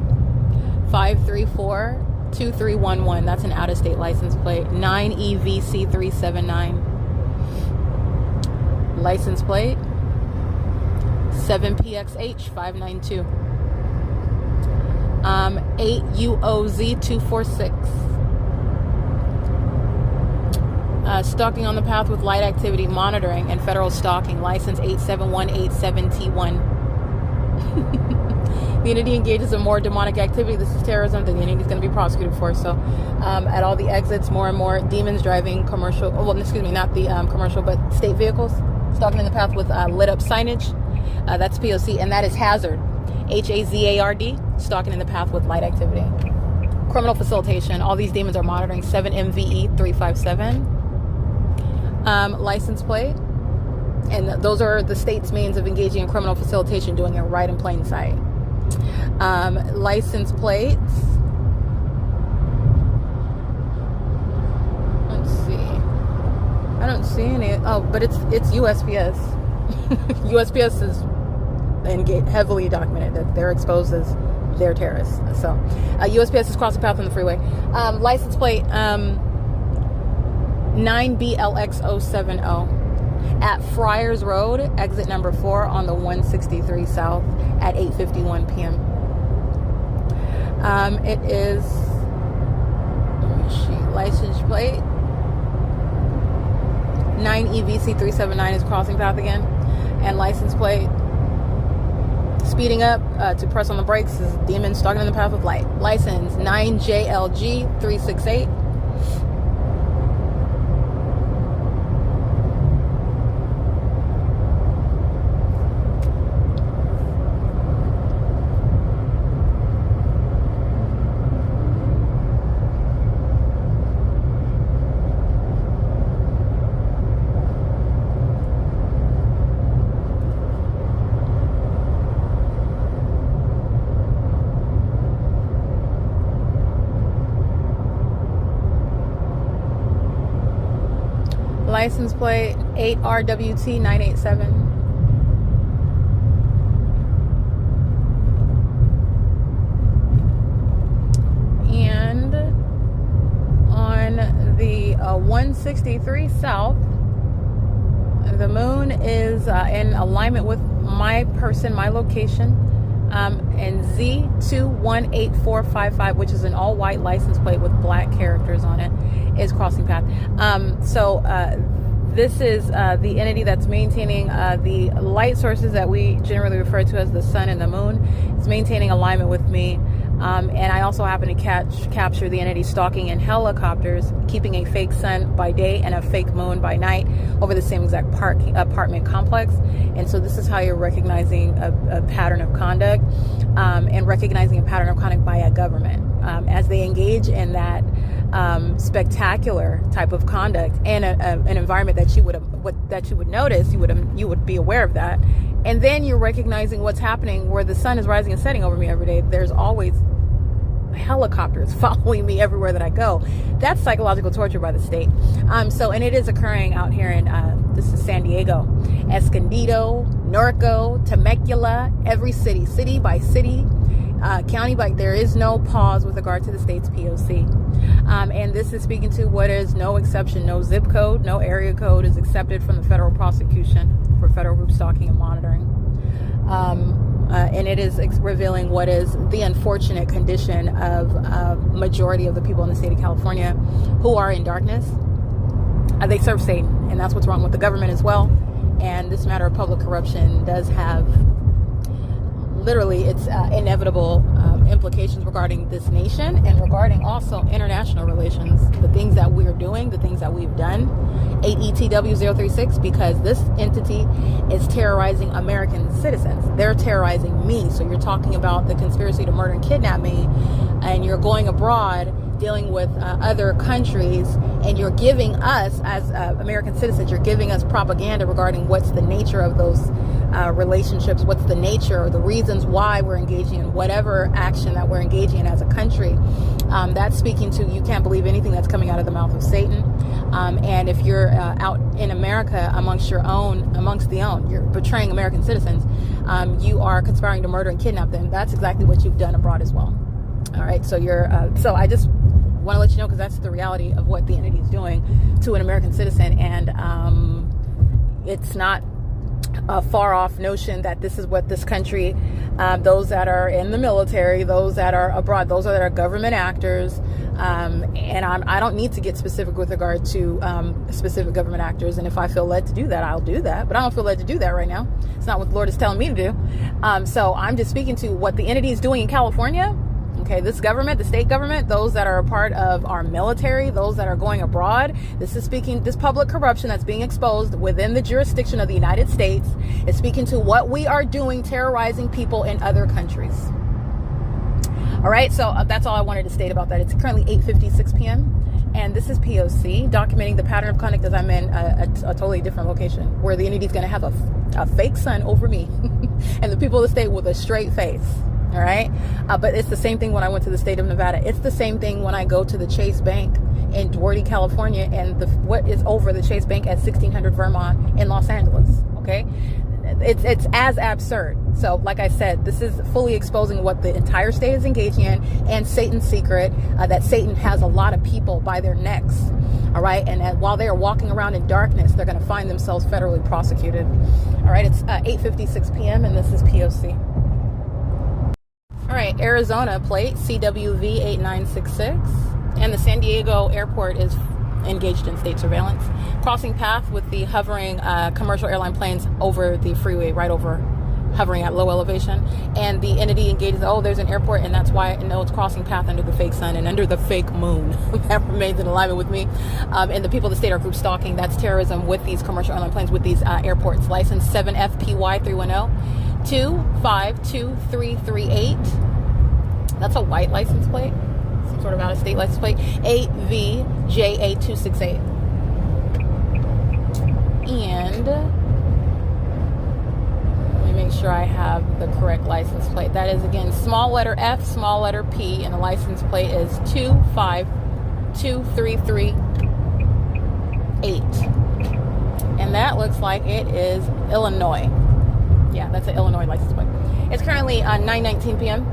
5342311. That's an out-of-state license plate. 9EVC379. License plate 7PXH592. 8UOZ246. Stalking on the path with light activity monitoring and federal stalking. License 87187T1. the entity engages in more demonic activity, this is terrorism, then the entity is going to be prosecuted for. So at all the exits, more and more demons driving commercial, well, excuse me, not the commercial, but state vehicles, stalking in the path with lit up signage. That's P.O.C, and that is hazard, H-A-Z-A-R-D, stalking in the path with light activity. Criminal facilitation, all these demons are monitoring 7 MVE 357. License plate, and those are the state's means of engaging in criminal facilitation, doing it right in plain sight. License plates, let's see, I don't see any. Oh, but it's USPS. USPS is heavily documented that they're exposed as they're terrorists. So USPS is crossing path on the freeway. License plate 9BLX070 at Friars Road, exit number 4 on the 163 South at 8:51 p.m. It is, license plate 9EVC379 is crossing path again, and license plate speeding up to press on the brakes is demon stalking in the path of light. License 9JLG368. License plate 8RWT987. And on the 163 South, the moon is in alignment with my person, my location, and Z218455, which is an all-white license plate with black characters on it, is crossing path. This is the entity that's maintaining the light sources that we generally refer to as the sun and the moon. It's maintaining alignment with me. And I also happen to capture the entity stalking in helicopters, keeping a fake sun by day and a fake moon by night over the same exact apartment complex. And so this is how you're recognizing a pattern of conduct, and recognizing a pattern of conduct by a government as they engage in that spectacular type of conduct in an environment that you would notice, you would be aware of that. And then you're recognizing what's happening where the sun is rising and setting over me every day. There's always helicopters following me everywhere that I go. That's psychological torture by the state. And it is occurring out here in this is San Diego, Escondido, Norco, Temecula, every city by city, county by. There is no pause with regard to the state's P.O.C. And this is speaking to what is no exception, no zip code, no area code is accepted from the federal prosecution for federal group stalking and monitoring. And it is revealing what is the unfortunate condition of majority of the people in the state of California who are in darkness. They serve Satan, and that's what's wrong with the government as well. And this matter of public corruption does have literally its inevitable implications regarding this nation and regarding also international relations, the things that we're doing, the things that we've done. 8ETW036, because this entity is terrorizing American citizens. They're terrorizing me. So you're talking about the conspiracy to murder and kidnap me, and you're going abroad dealing with other countries, and you're giving us as American citizens, you're giving us propaganda regarding what's the nature of those relationships, what's the nature or the reasons why we're engaging in whatever action that we're engaging in as a country. That's speaking to, you can't believe anything that's coming out of the mouth of Satan. And if you're out in America amongst the own, you're betraying American citizens, you are conspiring to murder and kidnap them. That's exactly what you've done abroad as well. All right, so so I just want to let you know, because that's the reality of what the entity is doing to an American citizen, and it's not a far off notion that this is what this country, those that are in the military, those that are abroad, those that are government actors, And I don't need to get specific with regard to specific government actors. And if I feel led to do that, I'll do that. But I don't feel led to do that right now. It's not what the Lord is telling me to do. So I'm just speaking to what the entity is doing in California. Okay, this government, the state government, those that are a part of our military, those that are going abroad, this public corruption that's being exposed within the jurisdiction of the United States is speaking to what we are doing, terrorizing people in other countries. All right, so that's all I wanted to state about that. It's currently 8:56 p.m. and this is P.O.C. documenting the pattern of conduct as I'm in a totally different location where the entity is going to have a fake sun over me and the people of the state with a straight face. All right. But it's the same thing when I went to the state of Nevada. It's the same thing when I go to the Chase Bank in Duarte, California, and what is over the Chase Bank at 1600 Vermont in Los Angeles. Okay. It's as absurd. So like I said, this is fully exposing what the entire state is engaging in and Satan's secret, that Satan has a lot of people by their necks. All right. And while they are walking around in darkness, they're going to find themselves federally prosecuted. All right. It's 8:56 p.m. and this is P.O.C. All right, Arizona plate CWV8966, and the San Diego airport is engaged in state surveillance, crossing path with the hovering commercial airline planes over the freeway, right over, hovering at low elevation, and the entity engages, oh, there's an airport, and that's why, no, it's crossing path under the fake sun and under the fake moon. That remains in alignment with me. And the people of the state are group stalking. That's terrorism with these commercial airline planes, with these airports. License 7FPY310. 252338. That's a white license plate, some sort of out of state license plate. 8VJA268. And let me make sure I have the correct license plate. That is again small letter F, small letter P, and the license plate is 2523338. And that looks like it is Illinois. Yeah, that's an Illinois license plate. It's currently 9:19 p.m.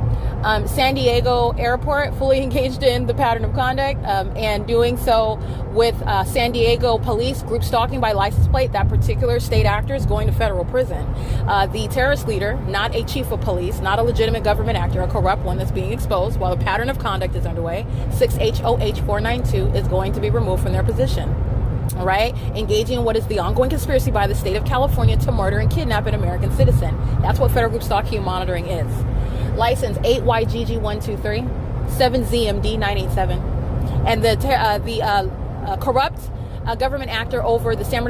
San Diego airport fully engaged in the pattern of conduct and doing so with San Diego police group stalking by license plate. That particular state actor is going to federal prison. The terrorist leader, not a chief of police, not a legitimate government actor, a corrupt one that's being exposed while the pattern of conduct is underway, 6HOH492, is going to be removed from their position. All right, engaging in what is the ongoing conspiracy by the state of California to murder and kidnap an American citizen. That's what federal group stalking and monitoring is. License 8YGG123, 7ZMD987, and the corrupt government actor over the San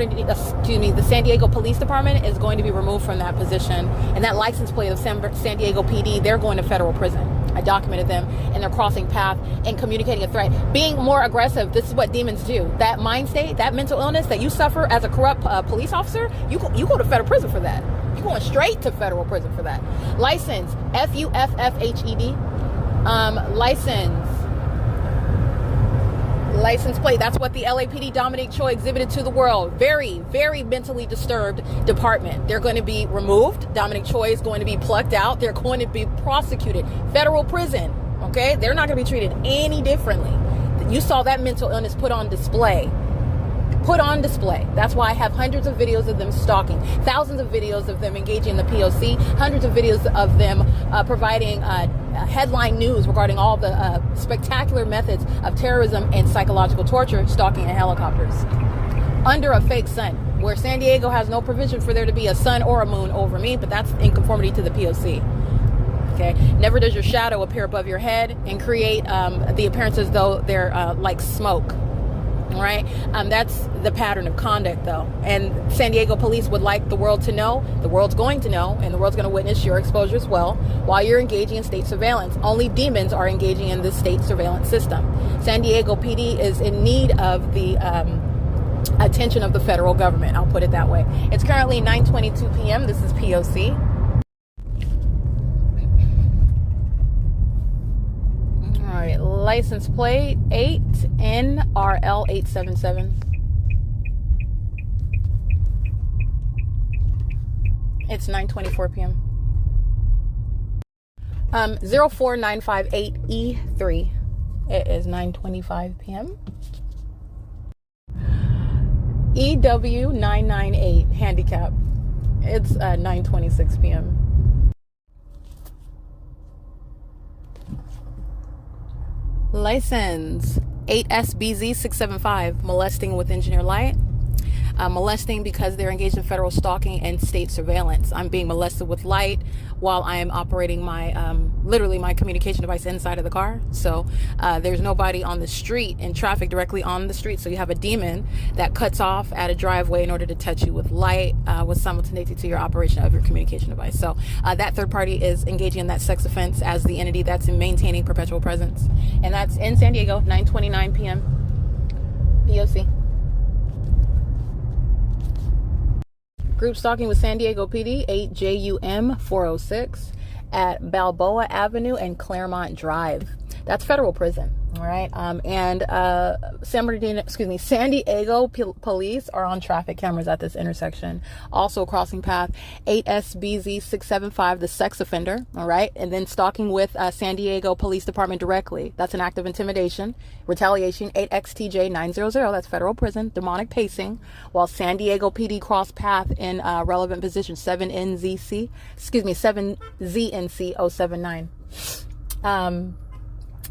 Diego Police Department is going to be removed from that position, and that license plate of San Diego PD, they're going to federal prison. I documented them, and they're crossing path and communicating a threat, being more aggressive. This is what demons do. That mind state, that mental illness that you suffer as a corrupt police officer, you go to federal prison for that. You're going straight to federal prison for that. License FUFFHED. License plate. That's what the LAPD Dominic Choi exhibited to the world. Very, very mentally disturbed department. They're going to be removed. Dominic Choi is going to be plucked out. They're going to be prosecuted. Federal prison. Okay? They're not going to be treated any differently. You saw that mental illness put on display. Put on display. That's why I have hundreds of videos of them stalking, thousands of videos of them engaging in the P.O.C, hundreds of videos of them providing headline news regarding all the spectacular methods of terrorism and psychological torture, stalking in helicopters under a fake sun, where San Diego has no provision for there to be a sun or a moon over me, but that's in conformity to the P.O.C. Okay. Never does your shadow appear above your head and create the appearance as though they're like smoke. All right. That's the pattern of conduct, though. And San Diego police would like the world to know, the world's going to know, and the world's going to witness your exposure as well while you're engaging in state surveillance. Only demons are engaging in this state surveillance system. San Diego PD is in need of the attention of the federal government. I'll put it that way. It's currently 9:22 p.m. This is P.O.C. All right, license plate 8NRL877. It's 9:24 p.m. 04958E3. It is 9:25 p.m. EW998 handicap. It's 9:26 p.m. 。License 8SBZ675, molesting with engineer light. Molesting because they're engaged in federal stalking and state surveillance. I'm being molested with light while I am operating my, literally my communication device inside of the car. So there's nobody on the street in traffic directly on the street. So you have a demon that cuts off at a driveway in order to touch you with light, with simultaneity to your operation of your communication device. So that third party is engaging in that sex offense as the entity that's in maintaining perpetual presence. And that's in San Diego, 9:29 p.m. P.O.C. Group stalking with San Diego PD, 8 JUM 406 at Balboa Avenue and Claremont Drive. That's federal prison, all right? San Diego police are on traffic cameras at this intersection. Also crossing path 8SBZ675, the sex offender, all right? And then stalking with San Diego Police Department directly. That's an act of intimidation. Retaliation 8XTJ900, that's federal prison. Demonic pacing, while San Diego PD cross path in relevant position 7ZNC 079.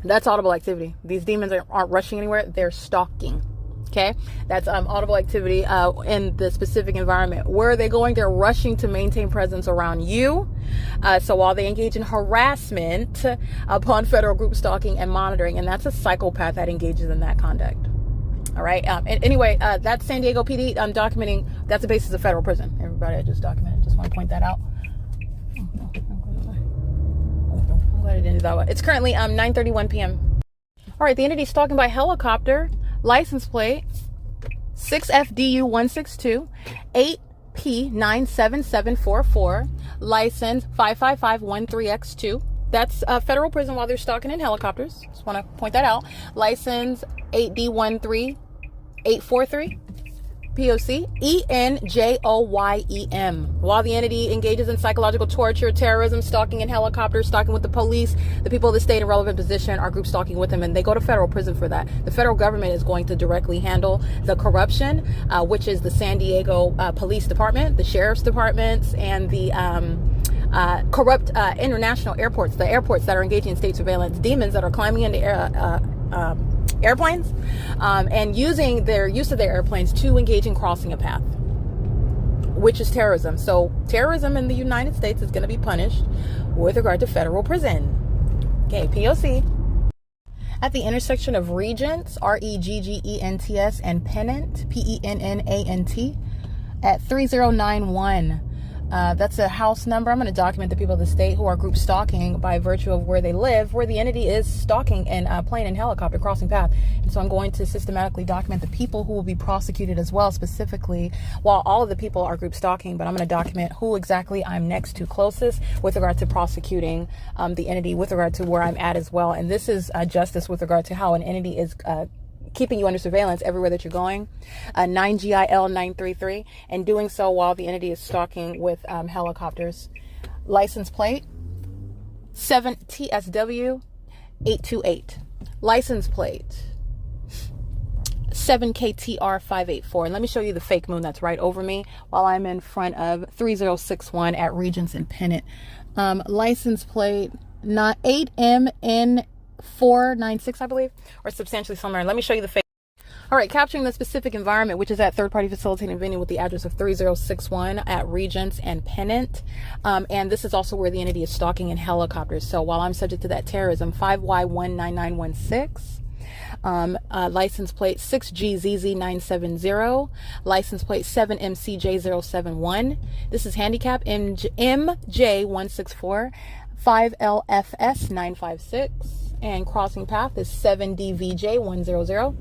That's audible activity. These demons aren't rushing anywhere. They're stalking. Okay? That's audible activity in the specific environment. Where are they going? They're rushing to maintain presence around you. So while they engage in harassment upon federal group stalking and monitoring, and that's a psychopath that engages in that conduct. All right? And anyway, that's San Diego PD. I'm documenting. That's the basis of federal prison. Everybody, I just documented. Just want to point that out. It's currently 9:31 p.m. All right, the entity stalking by helicopter, license plate 6FDU162 8P97744, license 55513X2. That's federal prison while they're stalking in helicopters. Just want to point that out. License 8D13843. P.O.C. ENJOYEM. While the entity engages in psychological torture, terrorism, stalking in helicopters, stalking with the police, the people of the state in relevant position are group stalking with them, and they go to federal prison for that. The federal government is going to directly handle the corruption, which is the San Diego Police Department, the sheriff's departments, and the corrupt international airports, the airports that are engaging in state surveillance, demons that are climbing into airplanes and using their use of their airplanes to engage in crossing a path, which is terrorism. So terrorism in the United States is going to be punished with regard to federal prison. Okay, P.O.C. At the intersection of Regents, REGGENTS, and Pennant, PENNANT, at 3091. That's a house number. I'm going to document the people of the state who are group stalking by virtue of where they live, where the entity is stalking and plane and helicopter crossing path. And so I'm going to systematically document the people who will be prosecuted as well, specifically, while all of the people are group stalking, but I'm going to document who exactly I'm next to closest with regard to prosecuting the entity with regard to where I'm at as well. And this is justice with regard to how an entity is keeping you under surveillance everywhere that you're going. 9GIL933, and doing so while the entity is stalking with helicopters. License plate 7TSW828. License plate 7KTR584. And let me show you the fake moon that's right over me while I'm in front of 3061 at Regents and Pennant. License plate 8MN496, I believe, or substantially similar. Let me show you the fake. All right, capturing the specific environment, which is at third-party facilitating venue with the address of 3061 at Regents and Pennant. And this is also where the entity is stalking in helicopters. So while I'm subject to that terrorism, 5Y19916. License plate 6GZZ970, license plate 7MCJ071. This is handicap MJ164, 5LFS956, and crossing path is 7DVJ100.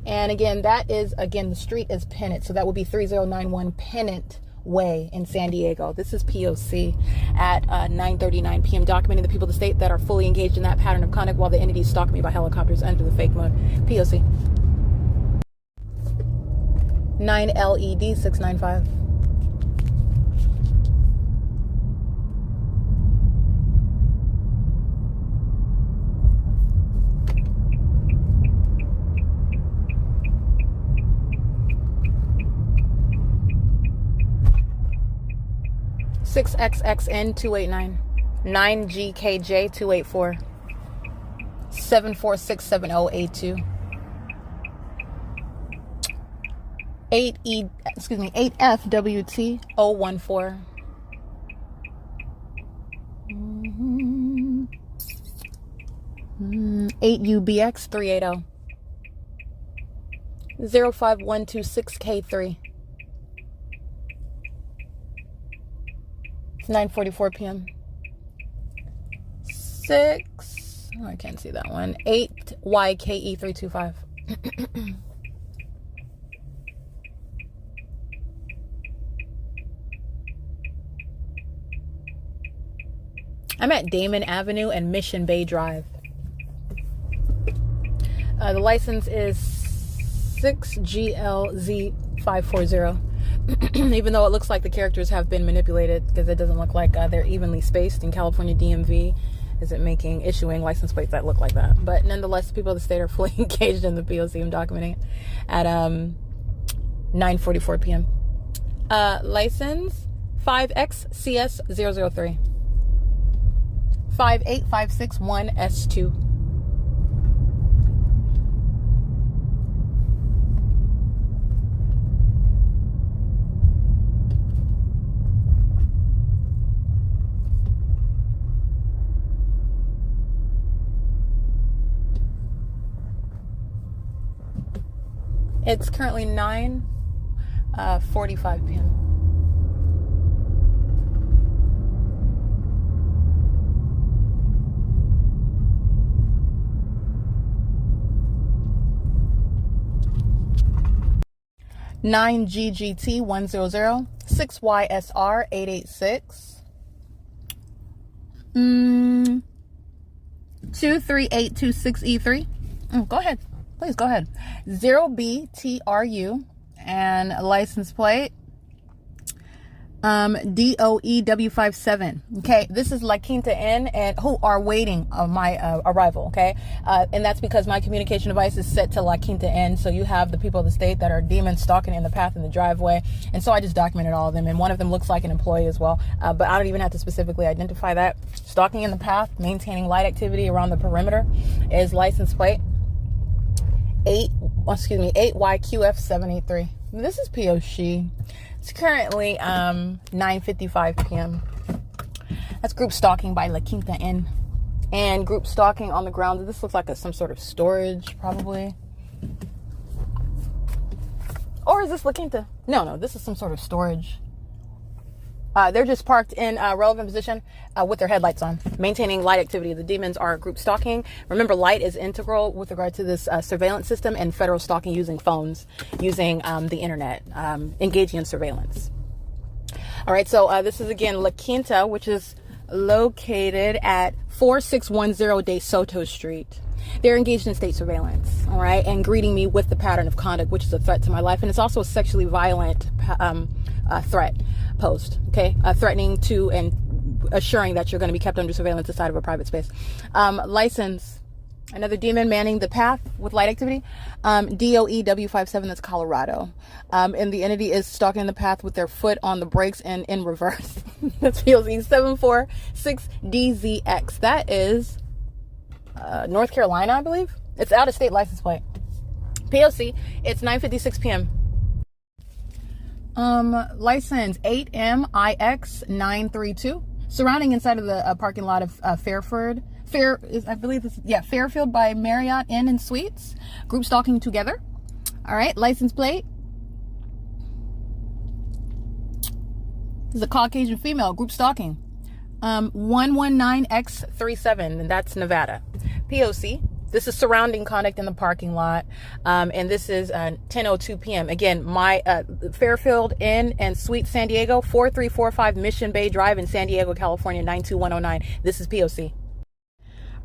And again, that is, again, the street is Pennant, so that would be 3091 Pennant Way in San Diego. This is P.O.C. at 9:39 p.m. documenting the people of the state that are fully engaged in that pattern of conduct while the entities stalk me by helicopters under the fake moon. P.O.C. 9LED695. XXN289, 9GKJ284, 7467082. 8FWT 014. 8UBX 380. 05126K3. It's 9:44 p.m. 6. Oh, I can't see that one. 8YKE325. I'm at Damon Avenue and Mission Bay Drive. The license is 6GLZ540. Even though it looks like the characters have been manipulated, because it doesn't look like they're evenly spaced in California DMV isn't issuing license plates that look like that. But nonetheless, people of the state are fully engaged in the P.O.C. I'm documenting it at 9:44 p.m. License 5XCS003. 58561S2. It's currently 9:45 p.m. Nine GGT 100 6YSR 886 23826E3. Go ahead. Please go ahead. 0BTRU and license plate DOEW57. Okay, this is La Quinta Inn, and who are waiting on my arrival. Okay, and that's because my communication device is set to La Quinta Inn. So you have the people of the state that are demon stalking in the path in the driveway, and so I just documented all of them. And one of them looks like an employee as well, but I don't even have to specifically identify that. Stalking in the path, maintaining light activity around the perimeter, is license plate 8YQF783. This is P.O.C. It's currently 9:55 p.m. That's group stalking by La Quinta Inn. And group stalking on the grounds. This looks like some sort of storage, probably. Or is this La Quinta? No, this is some sort of storage. They're just parked in a relevant position with their headlights on, maintaining light activity. The demons are group stalking. Remember, light is integral with regard to this surveillance system and federal stalking using phones, using the internet, engaging in surveillance. All right, so this is, again, La Quinta, which is located at 4610 De Soto Street. They're engaged in state surveillance, all right, and greeting me with the pattern of conduct, which is a threat to my life. And it's also a sexually violent threat posed, okay, threatening to and assuring that you're going to be kept under surveillance inside of a private space. License, another demon manning the path with light activity, DOEW57, that's Colorado. And the entity is stalking the path with their foot on the brakes and in reverse. That's P.O.C. 746DZX. That is North Carolina, I believe. It's out of state license plate. P.O.C. It's 9:56 p.m. License 8MIX932. Surrounding inside of the parking lot of Fairfield. Fairfield by Marriott Inn and Suites. Group stalking together. All right, license plate. This is a Caucasian female. Group stalking. 119X37, and that's Nevada. P.O.C. This is surrounding conduct in the parking lot, and this is 10:02 p.m. Again, my Fairfield Inn and Suite San Diego, 4345 Mission Bay Drive in San Diego, California, 92109. This is P.O.C.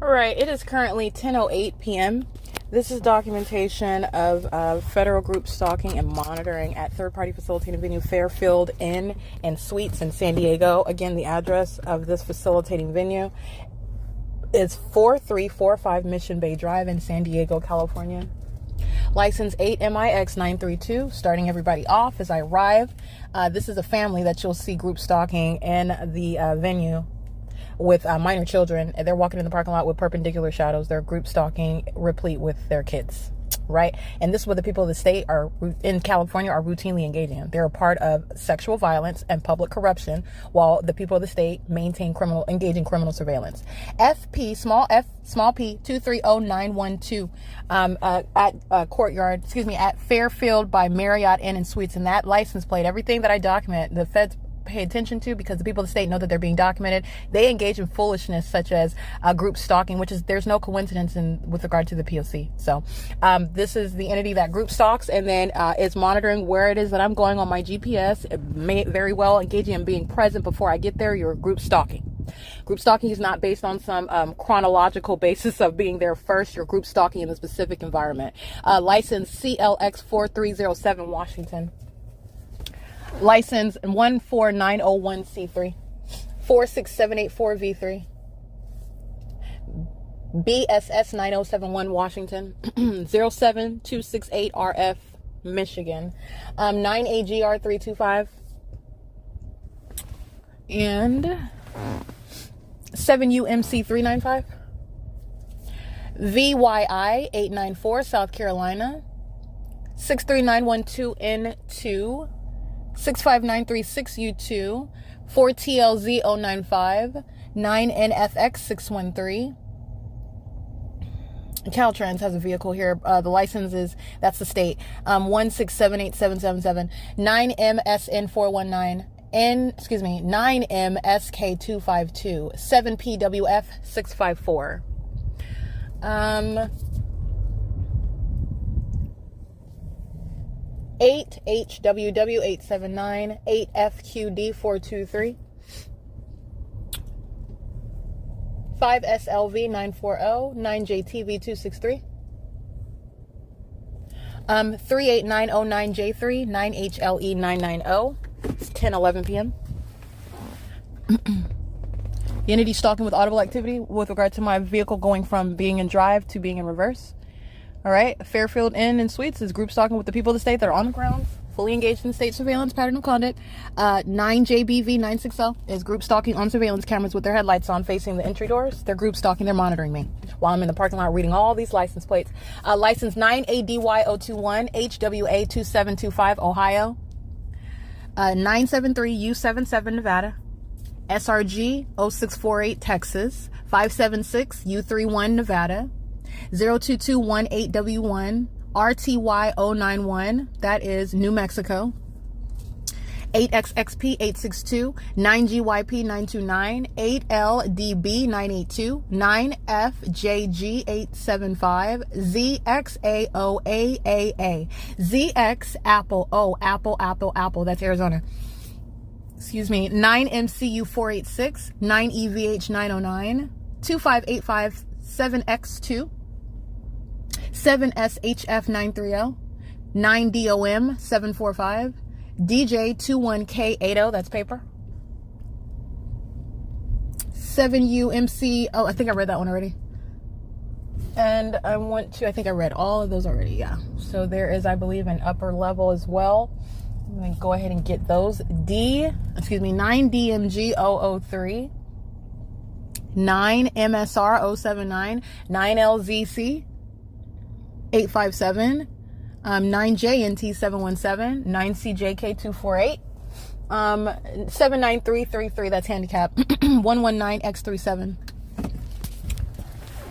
All right, it is currently 10:08 p.m. This is documentation of federal group stalking and monitoring at third-party facilitating venue Fairfield Inn and Suites in San Diego. Again, the address of this facilitating venue is 4345 Mission Bay Drive in San Diego, California. License 8MIX932, starting everybody off as I arrive. This is a family that you'll see group stalking in the venue with minor children. They're walking in the parking lot with perpendicular shadows. They're group stalking, replete with their kids. Right? And this is what the people of the state are in California are routinely engaging in. They're a part of sexual violence and public corruption, while the people of the state engage in criminal surveillance. FP small p 230912 at Courtyard, at Fairfield by Marriott Inn and Suites, and that license plate, everything that I document, the feds pay attention to, because the people of the state know that they're being documented. They engage in foolishness such as group stalking, which is, there's no coincidence with regard to the P.O.C. So this is the entity that group stalks, and then is monitoring where it is that I'm going on my GPS. It may very well engaging in being present before I get there. You're group stalking. Group stalking is not based on some chronological basis of being there first. You're group stalking in a specific environment. License CLX 4307 Washington. License 14901C3, 46784V3, BSS 9071 Washington, 07268RF Michigan, 9AGR325, and 7UMC395, VYI 894 South Carolina, 63912N2, 65936U2, 4TLZ095, 9NFX613. Caltrans has a vehicle here. The license is, that's the state, 1678777, 9MSN419, 9MSK252, 7PWF654. 8HWW879, 8FQD423, 5SLV940, 9JTV263, 38909J3, 9HLE990. It's 10:11 p.m. The entity stalking with audible activity with regard to my vehicle going from being in drive to being in reverse. All right, Fairfield Inn and Suites is group stalking with the people of the state that are on the ground, fully engaged in state surveillance pattern of conduct. 9JBV960 is group stalking on surveillance cameras with their headlights on facing the entry doors. They're group stalking, they're monitoring me while I'm in the parking lot reading all these license plates. License 9ADY021, HWA2725, Ohio. 973U77, Nevada. SRG 0648, Texas. 576U31, Nevada. 02218W1, RTY091, that is New Mexico. 8XXP862, 9GYP929, 8LDB982, 9FJG875, ZXAOAAA, ZX Apple, that's Arizona. 9MCU486, 9EVH909, 2585, 7X2, 7SHF930, 9DOM745, DJ21K80, that's paper. 7UMC, oh, I think I read that one already. And I think I read all of those already, yeah. So there is, I believe, an upper level as well. I'm going to go ahead and get those. 9DMG003, 9MSR079, 9LZC 857, 9JNT717, 9CJK248, 79333, that's handicap, 119X37.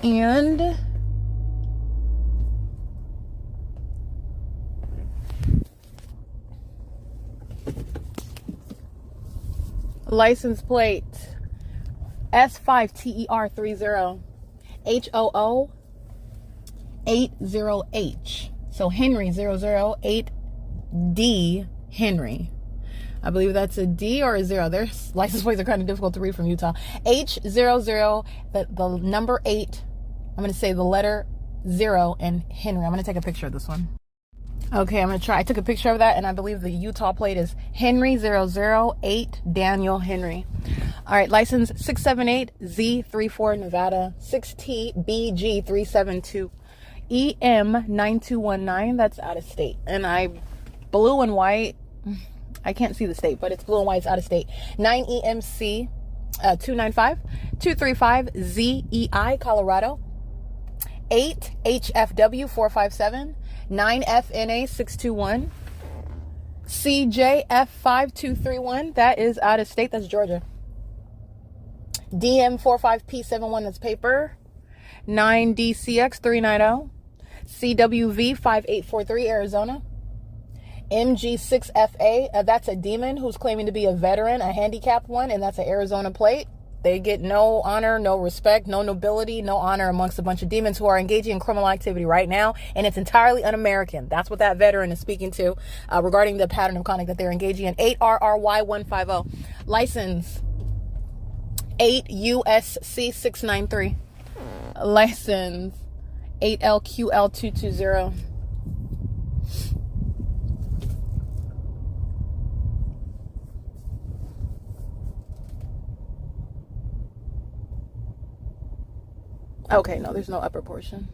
And license plate S5TER30 HOO 80H. So Henry 008D Henry. I believe that's a D or a 0. Their license plates are kind of difficult to read from Utah. H00, the number 8. I'm going to say the letter 0 and Henry. I'm going to take a picture of this one. Okay, I'm going to try. I took a picture of that, and I believe the Utah plate is Henry 008 Daniel Henry. All right, license 678Z34 Nevada, 6TBG372, EM9219, that's out of state. And blue and white, I can't see the state, but it's blue and white, it's out of state. 9EMC 295-235-ZEI, Colorado. 8HFW457, 9FNA621, CJF5231, that is out of state, that's Georgia. DM45P71, that's paper. 9DCX390, CWV5843, Arizona. MG6FA, that's a demon who's claiming to be a veteran, a handicapped one, and that's an Arizona plate. They get no honor, no respect, no nobility, no honor amongst a bunch of demons who are engaging in criminal activity right now, and it's entirely un-American. That's what that veteran is speaking to regarding the pattern of conduct that they're engaging in. 8RRY150, license 8 U.S.C 693, license 8LQL220. Okay, no, there's no upper portion.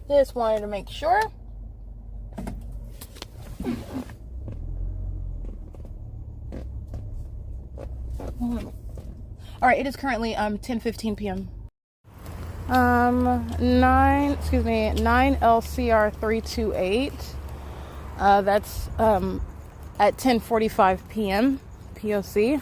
Just wanted to make sure. All right, it is currently 10:15 p.m. 9 LCR 328. That's at 10:45 p.m. P.O.C.